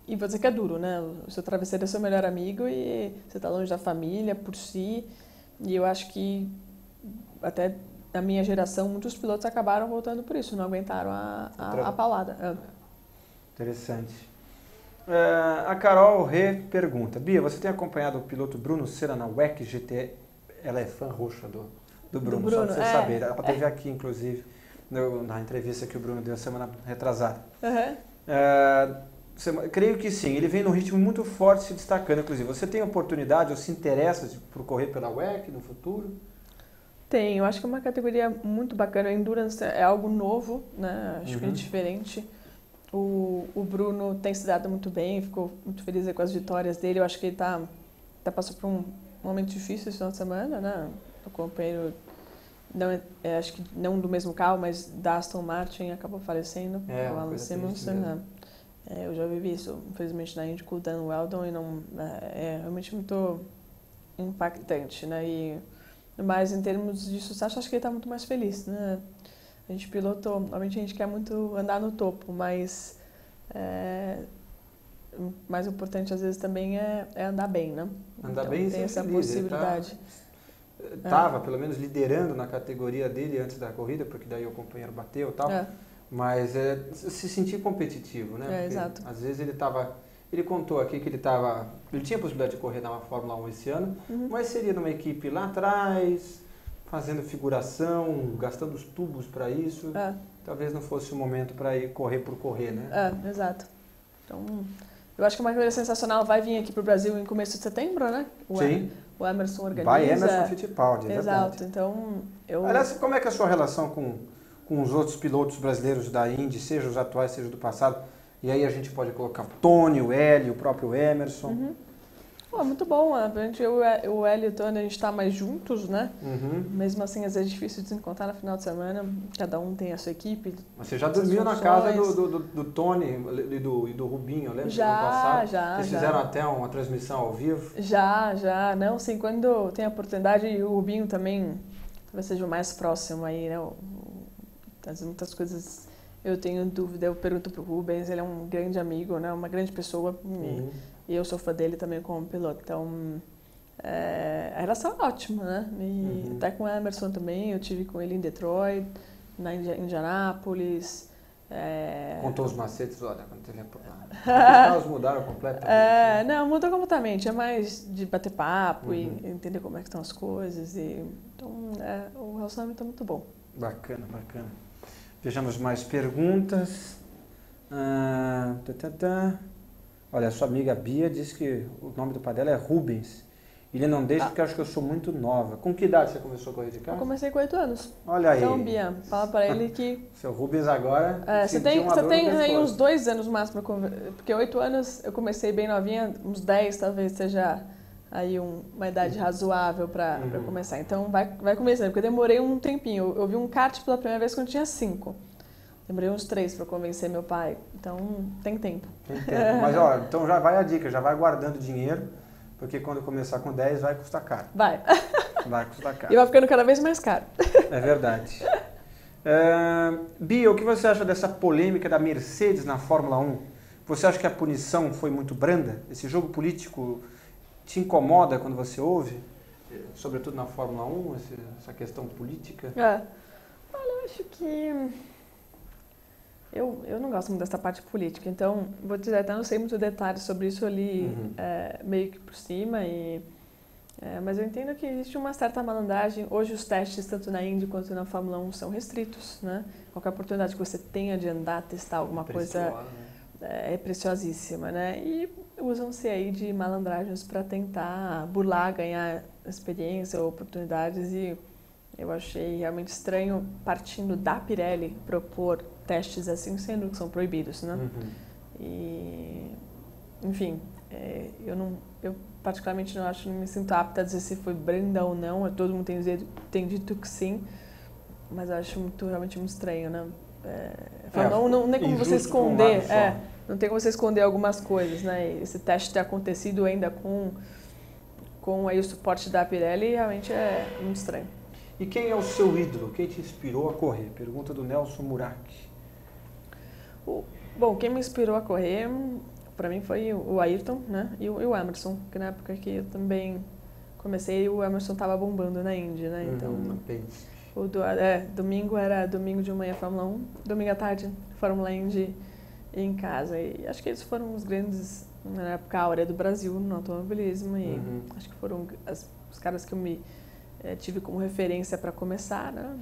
E você que é duro, né? O seu travesseiro é seu melhor amigo e você está longe da família, por si. E eu acho que até... Na minha geração, muitos pilotos acabaram voltando por isso, não aguentaram a paulada. Interessante. A Carol Rê pergunta, Bia, você tem acompanhado o piloto Bruno Senna na WEC GT? Ela é fã roxa do Bruno, só para você saber. Ela teve aqui, inclusive, na entrevista que o Bruno deu semana retrasada. Creio que sim, ele vem num ritmo muito forte se destacando, inclusive. Você tem oportunidade ou se interessa por correr pela WEC no futuro? Tem, eu acho que é uma categoria muito bacana. A Endurance é algo novo, né? Acho que é diferente. O Bruno tem se dado muito bem, ficou muito feliz com as vitórias dele. Eu acho que ele tá passando por um momento difícil esse final de semana, né? O companheiro, acho que não do mesmo carro, mas da Aston Martin, acabou falecendo. O Alan Simonsen, né? Eu já vivi isso, infelizmente, na Indy com o Dan Weldon e é realmente muito impactante, né? Mas em termos de sucesso, acho que ele está muito mais feliz, né? A gente pilotou, normalmente a gente quer muito andar no topo, mas o mais importante às vezes também é andar bem, né? Andar então, bem e tem essa feliz. possibilidade. Estava, pelo menos, liderando na categoria dele antes da corrida, porque daí o companheiro bateu e tal. Mas se sentir competitivo, né? Exato. Às vezes ele estava... Ele contou aqui que ele tinha a possibilidade de correr na Fórmula 1 esse ano, mas seria numa equipe lá atrás, fazendo figuração, gastando os tubos para isso. Talvez não fosse o momento para ir correr por correr, né? Exato. Então, eu acho que uma corrida sensacional vai vir aqui para o Brasil em começo de setembro, né? Sim. O Emerson organiza. Vai Emerson Fittipaldi, exato. Então, Aliás, como é que é a sua relação com os outros pilotos brasileiros da Indy, seja os atuais, seja do passado? E aí a gente pode colocar o Tony, o Hélio, o próprio Emerson. Muito bom. O Hélio e o Tony, a gente está mais juntos, né? Mesmo assim, às vezes é difícil de se encontrar no final de semana. Cada um tem a sua equipe. Mas você já dormiu na casa do Tony e do Rubinho, lembra? Já. Vocês fizeram até uma transmissão ao vivo? Já. Não, sim, quando tem a oportunidade, e o Rubinho também talvez seja o mais próximo aí, né? Muitas coisas eu tenho dúvida, eu pergunto pro Rubens, ele é um grande amigo, né? Uma grande pessoa, e eu sou fã dele também como piloto, então a relação é ótima, né? E até com o Emerson também, eu tive com ele em Detroit, na Indianápolis. Contou os macetes, olha, quando teve os carros mudaram completamente. Não, mudou completamente, é mais de bater papo e entender como é que estão as coisas, então o relacionamento é muito bom. Bacana. Vejamos mais perguntas. Olha, a sua amiga Bia disse que o nome do pai dela é Rubens. Ele não deixa porque acha que eu sou muito nova. Com que idade você começou a correr de carro? Eu comecei com 8 anos. Olha aí. Então, Bia, fala pra ele que... Seu Rubens agora... Você tem aí uns 2 anos no máximo, porque 8 anos eu comecei bem novinha, uns 10 talvez seja aí uma idade razoável pra começar. Então vai começando, porque eu demorei um tempinho. Eu vi um kart pela primeira vez quando eu tinha 5. Demorei uns 3 para convencer meu pai. Então tem tempo. Mas olha, então já vai a dica, já vai guardando dinheiro. Porque quando começar com 10 vai custar caro. Vai custar caro. E vai ficando cada vez mais caro. É verdade. Bia, o que você acha dessa polêmica da Mercedes na Fórmula 1? Você acha que a punição foi muito branda? Esse jogo político te incomoda quando você ouve? Sobretudo na Fórmula 1, essa questão política? Olha, eu acho que... Eu não gosto muito dessa parte política, então vou dizer, até não sei muito detalhes sobre isso ali, meio que por cima, mas eu entendo que existe uma certa malandragem. Hoje os testes, tanto na Indy quanto na Fórmula 1, são restritos, né? Qualquer oportunidade que você tenha de andar, testar alguma coisa é preciosíssima, né? E usam-se aí de malandragens para tentar burlar, ganhar experiência ou oportunidades, e eu achei realmente estranho, partindo da Pirelli, propor testes assim, sendo que são proibidos, né? E, enfim, eu particularmente não me sinto apta a dizer se foi branda ou não. Todo mundo tem dito que sim, mas eu acho realmente muito estranho, né? Não tem como você esconder, não tem como você esconder algumas coisas, né? Esse teste ter acontecido ainda com aí o suporte da Pirelli realmente é muito estranho. E quem é o seu ídolo? Quem te inspirou a correr? Pergunta do Nelson Murak. Bom, quem me inspirou a correr, para mim, foi o Ayrton, né? E o Emerson, que na época que eu também comecei, o Emerson estava bombando na Indy, né? Então, domingo era domingo de manhã Fórmula 1, domingo à tarde Fórmula Indy em casa. E acho que eles foram os grandes, na época áurea do Brasil, no automobilismo. E acho que foram os caras que eu tive como referência para começar, né?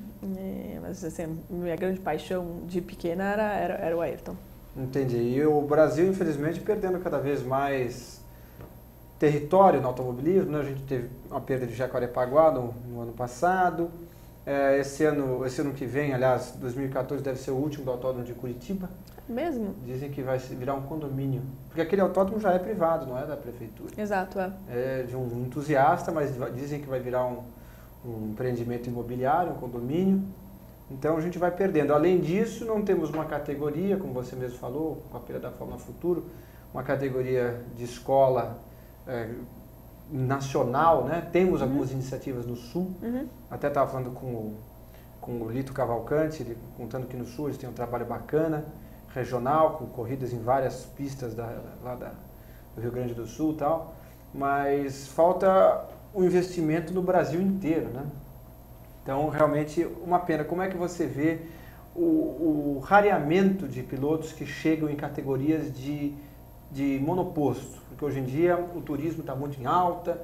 Mas assim, minha grande paixão de pequena era o Ayrton. Entendi. E o Brasil, infelizmente, perdendo cada vez mais território no automobilismo, né? A gente teve uma perda de Jacarepaguá no ano passado. Esse ano que vem, aliás, 2014, deve ser o último do autódromo de Curitiba. Mesmo? Dizem que vai virar um condomínio. Porque aquele autódromo já é privado, não é da prefeitura. Exato, É de um entusiasta, mas dizem que vai virar um empreendimento imobiliário, um condomínio. Então a gente vai perdendo. Além disso, não temos uma categoria, como você mesmo falou, com a Feira da Fórmula Futuro, uma categoria de escola nacional, né? Temos algumas iniciativas no Sul. Até estava falando com o Lito Cavalcante, ele contando que no Sul eles têm um trabalho bacana, regional, com corridas em várias pistas lá do Rio Grande do Sul e tal. Mas falta o investimento no Brasil inteiro, né? Então, realmente, uma pena. Como é que você vê o rareamento de pilotos que chegam em categorias de monoposto? Porque hoje em dia o turismo está muito em alta,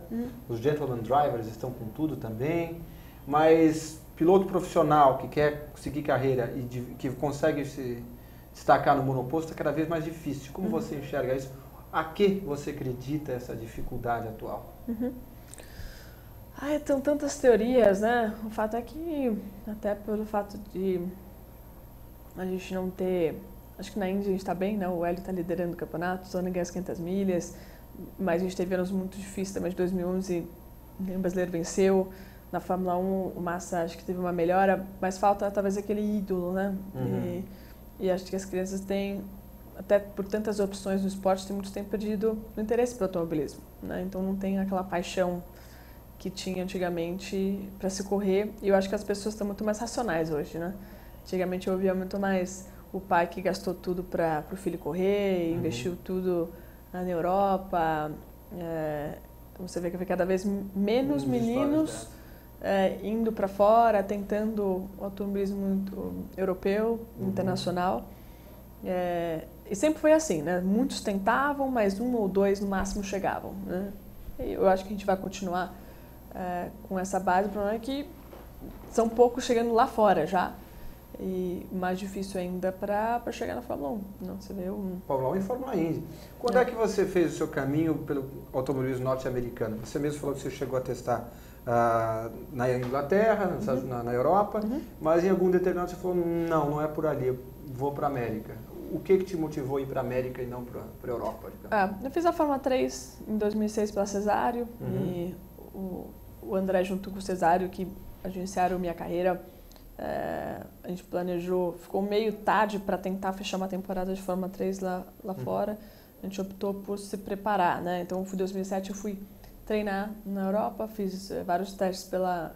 os gentleman drivers estão com tudo também, mas piloto profissional que quer seguir carreira e que consegue se destacar no monoposto é cada vez mais difícil. Como você enxerga isso? A que você acredita essa dificuldade atual? São tantas teorias, né? O fato é que, até pelo fato de a gente não ter... Acho que na Indy a gente está bem, né? O Hélio está liderando o campeonato, só ninguém as 500 milhas, mas a gente teve anos muito difíceis também. De 2011, o brasileiro venceu. Na Fórmula 1, o Massa acho que teve uma melhora, mas falta talvez aquele ídolo, né? E acho que as crianças têm, até por tantas opções no esporte, tem muito tempo perdido no interesse pelo automobilismo, né? Então não tem aquela paixão que tinha antigamente para se correr. E eu acho que as pessoas estão muito mais racionais hoje, né? Antigamente eu ouvia muito mais o pai que gastou tudo para o filho correr, investiu tudo na Europa. Você vê que cada vez menos meninos indo para fora, tentando o automobilismo europeu, internacional. E sempre foi assim, né? Muitos tentavam, mas 1 ou 2 no máximo chegavam, né? E eu acho que a gente vai continuar com essa base. O problema é que são poucos chegando lá fora já. E mais difícil ainda para chegar na Fórmula 1. Não, você vê Fórmula 1 e Fórmula Indy. Quando é que você fez o seu caminho pelo automobilismo norte-americano? Você mesmo falou que você chegou a testar na Inglaterra, na Europa, mas em algum determinado você falou, não é por ali, eu vou para a América. O que te motivou a ir para a América e não para a Europa? Eu fiz a Fórmula 3 em 2006 pela Cesário, e o André junto com o Cesário, que agenciaram minha carreira, a gente planejou, ficou meio tarde para tentar fechar uma temporada de Fórmula 3 lá fora. A gente optou por se preparar, né? Então, em 2007 eu fui treinar na Europa, fiz vários testes pela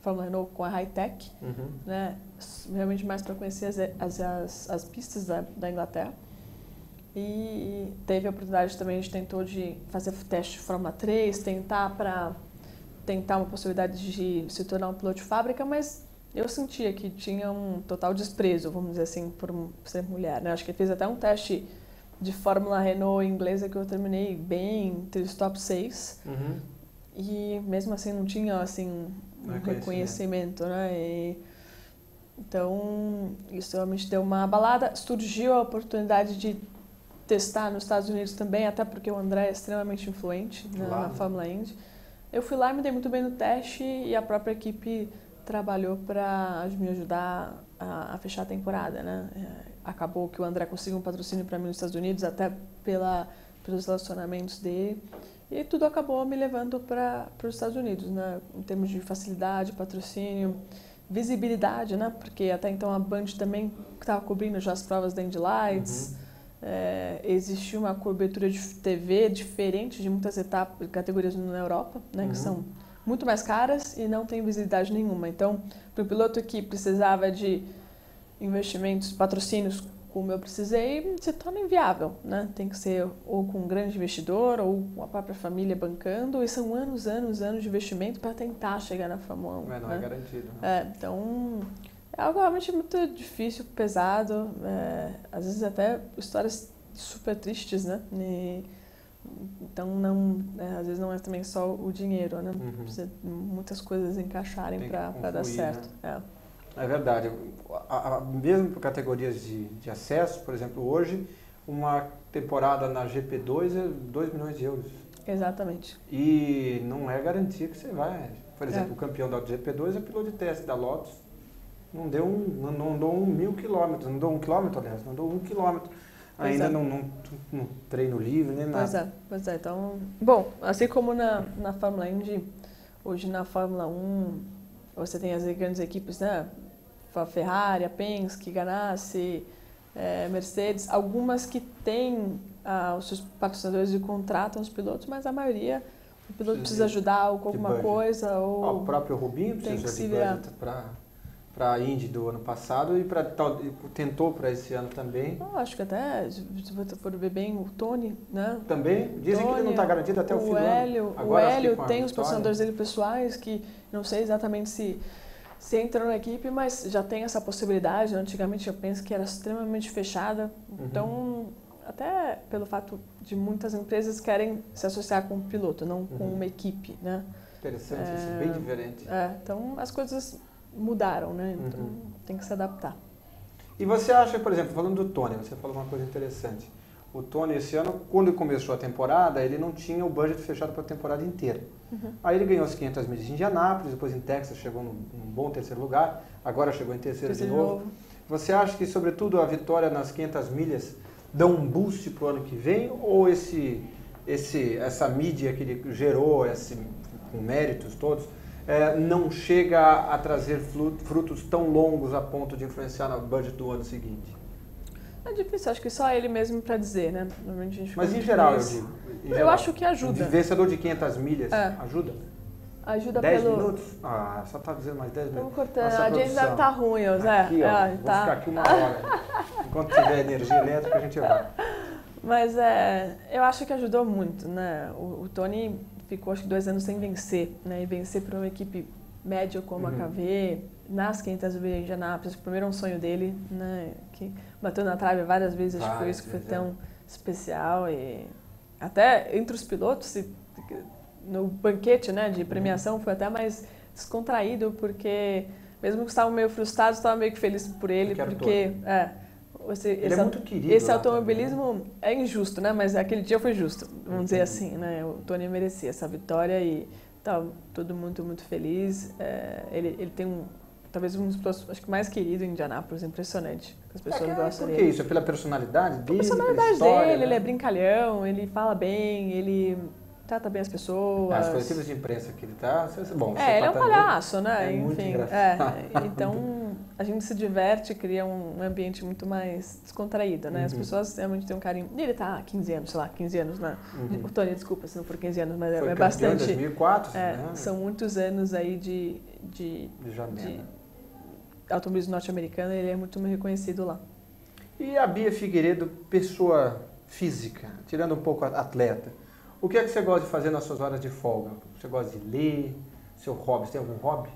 Fórmula Renault com a High-Tech, né? Realmente mais para conhecer as pistas da Inglaterra. E teve a oportunidade também, a gente tentou de fazer teste de Fórmula 3, tentar uma possibilidade de se tornar um piloto de fábrica, mas eu sentia que tinha um total desprezo, vamos dizer assim, por ser mulher, né? Acho que fiz até um teste de Fórmula Renault inglesa que eu terminei bem, entre os top 6. E mesmo assim não tinha assim, um reconhecimento, né? Então isso realmente deu uma abalada. Surgiu a oportunidade de testar nos Estados Unidos também, até porque o André é extremamente influente na Fórmula Indy. Eu fui lá e me dei muito bem no teste e a própria equipe trabalhou para me ajudar a fechar a temporada, né? Acabou que o André conseguiu um patrocínio para mim nos Estados Unidos, até pelos relacionamentos dele. E tudo acabou me levando para os Estados Unidos, né? Em termos de facilidade, patrocínio, visibilidade, né? Porque até então a Band também estava cobrindo já as provas da Indy Lights. Existia uma cobertura de TV diferente de muitas categorias na Europa, né? Que são muito mais caras e não tem visibilidade nenhuma. Então, para o piloto que precisava de investimentos, patrocínios como eu precisei, se torna inviável, né? Tem que ser ou com um grande investidor ou com a própria família bancando, e são anos de investimento para tentar chegar na Fórmula 1. Não é garantido. Então, é algo realmente muito difícil, pesado, às vezes até histórias super tristes, né? Então, às vezes não é também só o dinheiro, né? Precisa muitas coisas encaixarem para dar certo. Né? É verdade. Mesmo por categorias de acesso, por exemplo, hoje, uma temporada na GP2 é 2 milhões de euros. Exatamente. E não é garantia que você vai. Por exemplo, o campeão da GP2 é piloto de teste da Lotus. Não andou 1.000 quilômetros, não andou 1 quilômetro, aliás, não andou 1 quilômetro. Ainda não treino livre, nem nada. Pois é. Então, bom, assim como na Fórmula Indy, hoje na Fórmula 1, você tem as grandes equipes, né? A Ferrari, a Penske, Ganassi, Mercedes, algumas que têm os seus patrocinadores e contratam os pilotos, mas a maioria, o piloto precisa ajudar com alguma coisa. Ou o próprio Rubinho precisa de budget para a Indy do ano passado e tentou para esse ano também. Acho que até, se você for ver bem, o Tony, né? Também? Dizem que ele não está garantido até o fim do ano. O Hélio tem os patrocinadores dele pessoais, que não sei exatamente se entram na equipe, mas já tem essa possibilidade. Antigamente eu penso que era extremamente fechada. Então, até pelo fato de muitas empresas querem se associar com um piloto, não com uma equipe, né? Interessante, isso é bem diferente. Então, as coisas mudaram, né? Então, tem que se adaptar. E você acha, por exemplo, falando do Tony, você falou uma coisa interessante. O Tony, esse ano, quando começou a temporada, ele não tinha o budget fechado para a temporada inteira. Aí ele ganhou as 500 milhas de Indianápolis, depois em Texas chegou num bom terceiro lugar, agora chegou em terceiro de novo. Você acha que, sobretudo, a vitória nas 500 milhas dá um boost para o ano que vem? Ou essa mídia que ele gerou, com méritos todos, não chega a trazer frutos tão longos a ponto de influenciar no budget do ano seguinte? É difícil, acho que só ele mesmo para dizer, né? Mas em geral, eu digo. Eu acho que ajuda. Um vencedor de 500 milhas ajuda? Ajuda 10 pelo... minutos? Ah, só tá dizendo mais 10 minutos. Estamos cortando. Nossa, A gente deve estar ruim, Zé. Aqui, ó, vou ficar aqui 1 hora. Enquanto tiver energia elétrica, a gente vai. Mas eu acho que ajudou muito, né? O Tony ficou, acho que 2 anos sem vencer, né? E vencer para uma equipe média como a KV, nas 500 milhas de Indianápolis, primeiro um sonho dele, né? Que bateu na trave várias vezes, acho que foi isso que foi tão especial. E até entre os pilotos, no banquete, né, de premiação, foi até mais descontraído, porque mesmo que estavam meio frustrados, estavam meio que felizes por ele, porque ele é muito querido. Esse automobilismo é injusto, né? Mas aquele dia foi justo, vamos dizer assim, né? O Tony merecia essa vitória e tá todo mundo muito feliz. Ele tem talvez um dos pilotos, acho que mais querido em Indianápolis, impressionante. As pessoas gostam dele. Por que isso? É pela personalidade dele? A personalidade dele, né? Ele é brincalhão, ele fala bem, ele trata bem as pessoas. As coletivas de imprensa que ele tá... Bom, ele é um palhaço, né? É muito Enfim, engraçado. Então, a gente se diverte, cria um ambiente muito mais descontraído, né? As pessoas realmente têm um carinho... E ele tá há 15 anos, sei lá, 15 anos, né? O Tony, desculpa se não for 15 anos, mas foi é bastante... Foi 2004, né? São muitos anos aí de automobilismo norte-americano, ele é muito reconhecido lá. E a Bia Figueiredo, pessoa física, tirando um pouco atleta, o que é que você gosta de fazer nas suas horas de folga? Você gosta de ler? Seu hobby? Você tem algum hobby?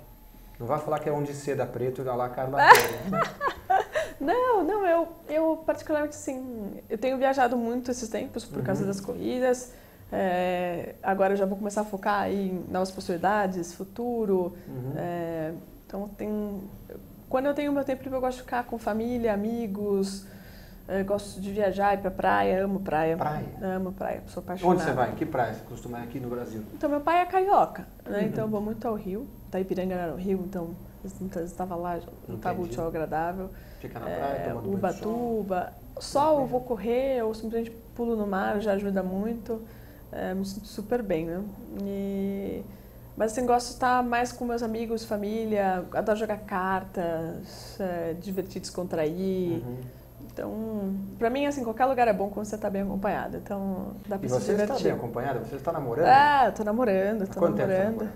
Não vai falar que é onde seda preto e lá Carla Pérez, né? Não, eu particularmente sim, eu tenho viajado muito esses tempos por causa das corridas. Agora eu já vou começar a focar aí em novas possibilidades, futuro. Então quando eu tenho meu tempo livre, eu gosto de ficar com família, amigos. Gosto de viajar, ir pra praia, amo praia. Amo praia, sou apaixonada. Onde você vai? Em que praia você costuma ir aqui no Brasil? Então, meu pai é carioca, né? Então eu vou muito ao Rio. Itaipiranga era no Rio, então muitas vezes estava lá, estava útil ao agradável. Fica na praia, tomando Ubatuba. Sol, eu vou correr, ou simplesmente pulo no mar, já ajuda muito. Me sinto super bem, né? Mas assim, gosto de estar mais com meus amigos, família, adoro jogar cartas, divertir, descontrair. Então, pra mim, assim, qualquer lugar é bom quando você tá bem acompanhado. Então, dá pra se divertir. E você está bem acompanhada? Você está namorando? Tô namorando, Quanto tempo tá namorando?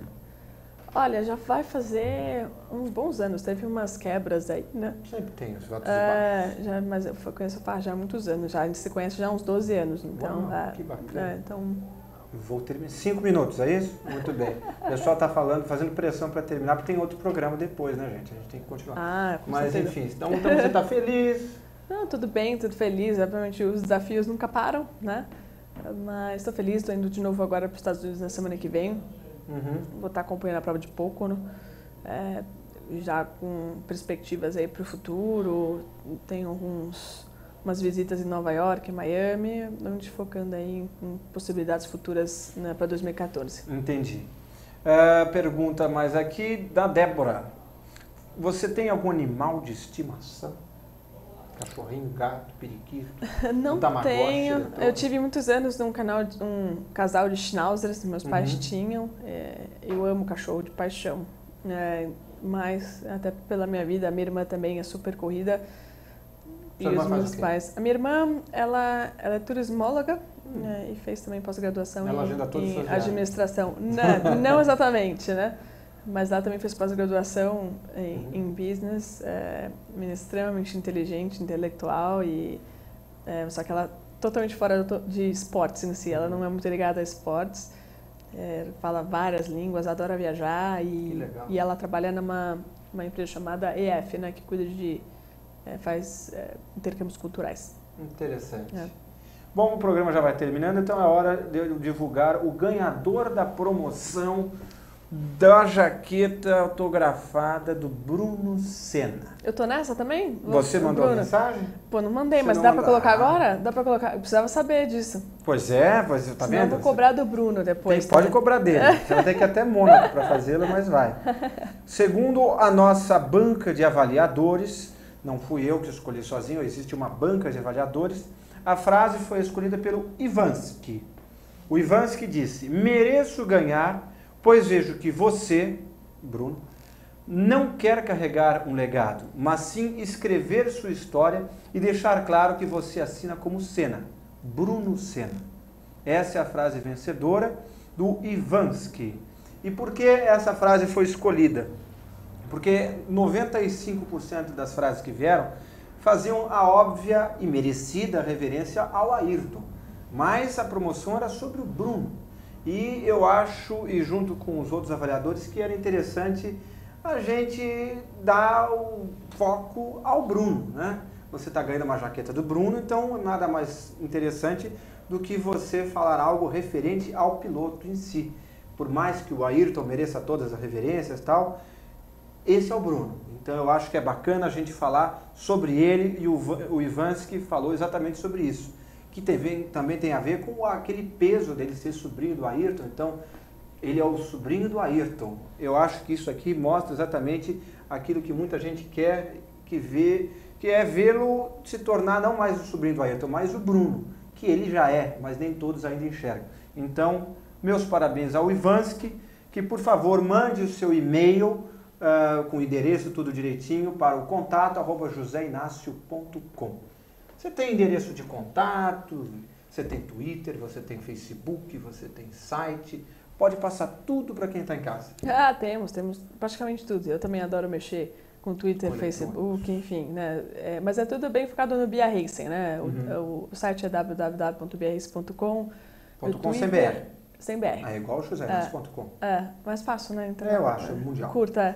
Olha, já vai fazer uns bons anos. Teve umas quebras aí, né? Sempre tem os altos e baixos. Mas eu conheço já há muitos anos. Já. A gente se conhece já há uns 12 anos. Então, Uau, que bacana. Então... Vou terminar. 5 minutos, é isso? Muito bem. O pessoal está fazendo pressão para terminar, porque tem outro programa depois, né, gente? A gente tem que continuar. Mas, certeza. Enfim, então você está feliz? Não, tudo bem, tudo feliz. Obviamente os desafios nunca param, né? Mas estou feliz, estou indo de novo agora para os Estados Unidos na semana que vem. Vou estar acompanhando a prova de Pocono, já com perspectivas aí para o futuro. Tenho umas visitas em Nova York, em Miami, onde focando aí em possibilidades futuras, né, para 2014. Entendi. Pergunta mais aqui da Débora. Você tem algum animal de estimação? Cachorrinho, gato, periquito? Não tenho. Eu tive muitos anos num casal de schnauzers, meus pais tinham. Eu amo cachorro de paixão. Mas até pela minha vida, a minha irmã também é super corrida. E os meus pais. A minha irmã, ela é turismóloga e fez também pós-graduação em administração. Não exatamente, né? Mas ela também fez pós-graduação em business, extremamente inteligente, intelectual, só que ela é totalmente fora de esportes em si, ela não é muito ligada a esportes, fala várias línguas, adora viajar e ela trabalha numa empresa chamada EF, né, que cuida faz intercâmbios culturais. Interessante. Bom, o programa já vai terminando, então é hora de eu divulgar o ganhador da promoção da jaqueta autografada do Bruno Senna. Eu tô nessa também? Você mandou a mensagem? Pô, não mandei, mas dá pra colocar agora? Dá pra colocar? Eu precisava saber disso. Pois tá vendo? Eu vou cobrar do Bruno depois. Pode cobrar dele. Você vai ter que ir até Mônaco para fazê-lo, mas vai. Segundo a nossa banca de avaliadores, não fui eu que escolhi sozinho, existe uma banca de avaliadores, a frase foi escolhida pelo Ivansky. O Ivansky disse: mereço ganhar, pois vejo que você, Bruno, não quer carregar um legado, mas sim escrever sua história e deixar claro que você assina como Senna, Bruno Senna. Essa é a frase vencedora do Ivansky. E por que essa frase foi escolhida? Porque 95% das frases que vieram faziam a óbvia e merecida reverência ao Ayrton. Mas a promoção era sobre o Bruno. E eu acho, e junto com os outros avaliadores, que era interessante a gente dar o foco ao Bruno, né? Você está ganhando uma jaqueta do Bruno, então nada mais interessante do que você falar algo referente ao piloto em si. Por mais que o Ayrton mereça todas as reverências e tal, esse é o Bruno. Então eu acho que é bacana a gente falar sobre ele, e o Ivanski falou exatamente sobre isso, que também tem a ver com aquele peso dele ser sobrinho do Ayrton. Então ele é o sobrinho do Ayrton. Eu acho que isso aqui mostra exatamente aquilo que muita gente quer que é vê-lo se tornar não mais o sobrinho do Ayrton, mas o Bruno, que ele já é, mas nem todos ainda enxergam. Então, meus parabéns ao Ivanski, que por favor mande o seu e-mail com o endereço tudo direitinho para o contato@joseinácio.com. Você tem endereço de contato, você tem Twitter, você tem Facebook, você tem site, pode passar tudo para quem está em casa. Temos praticamente tudo. Eu também adoro mexer com Twitter, Facebook, enfim, né? Mas é tudo bem focado no BIA Racing, né? O site é www.biaracing.com. Sem BR. Sem BR. É igual o joseinácio.com. Mais fácil, né? Então, eu acho, mundial. Curta.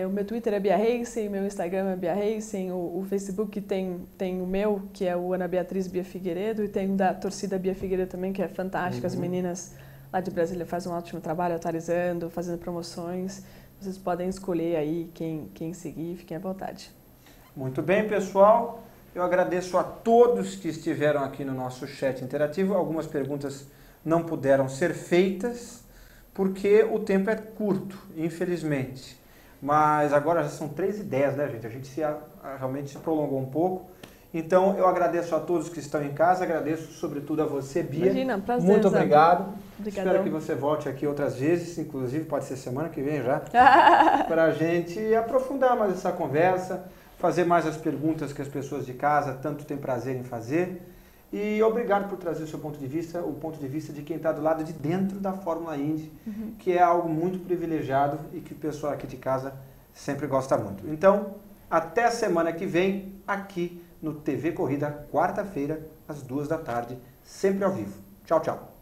O meu Twitter é BIA Racing, meu Instagram é BIA Racing, o Facebook tem o meu, que é o Ana Beatriz Bia Figueiredo, e tem o da torcida Bia Figueiredo também, que é fantástico. As meninas lá de Brasília fazem um ótimo trabalho atualizando, fazendo promoções. Vocês podem escolher aí quem seguir, fiquem à vontade. Muito bem, pessoal. Eu agradeço a todos que estiveram aqui no nosso chat interativo. Algumas perguntas não puderam ser feitas porque o tempo é curto, infelizmente. Mas agora já são 3h10, né, gente? A gente realmente se prolongou um pouco. Então, eu agradeço a todos que estão em casa, agradeço sobretudo a você, Bia. Imagina, prazer. Muito obrigado. Obrigadão. Espero que você volte aqui outras vezes, inclusive pode ser semana que vem já, para a gente aprofundar mais essa conversa, fazer mais as perguntas que as pessoas de casa tanto têm prazer em fazer. E obrigado por trazer o seu ponto de vista, o ponto de vista de quem está do lado de dentro da Fórmula Indy, que é algo muito privilegiado e que o pessoal aqui de casa sempre gosta muito. Então, até a semana que vem, aqui no TV Corrida, quarta-feira, às 2h da tarde, sempre ao vivo. Tchau, tchau.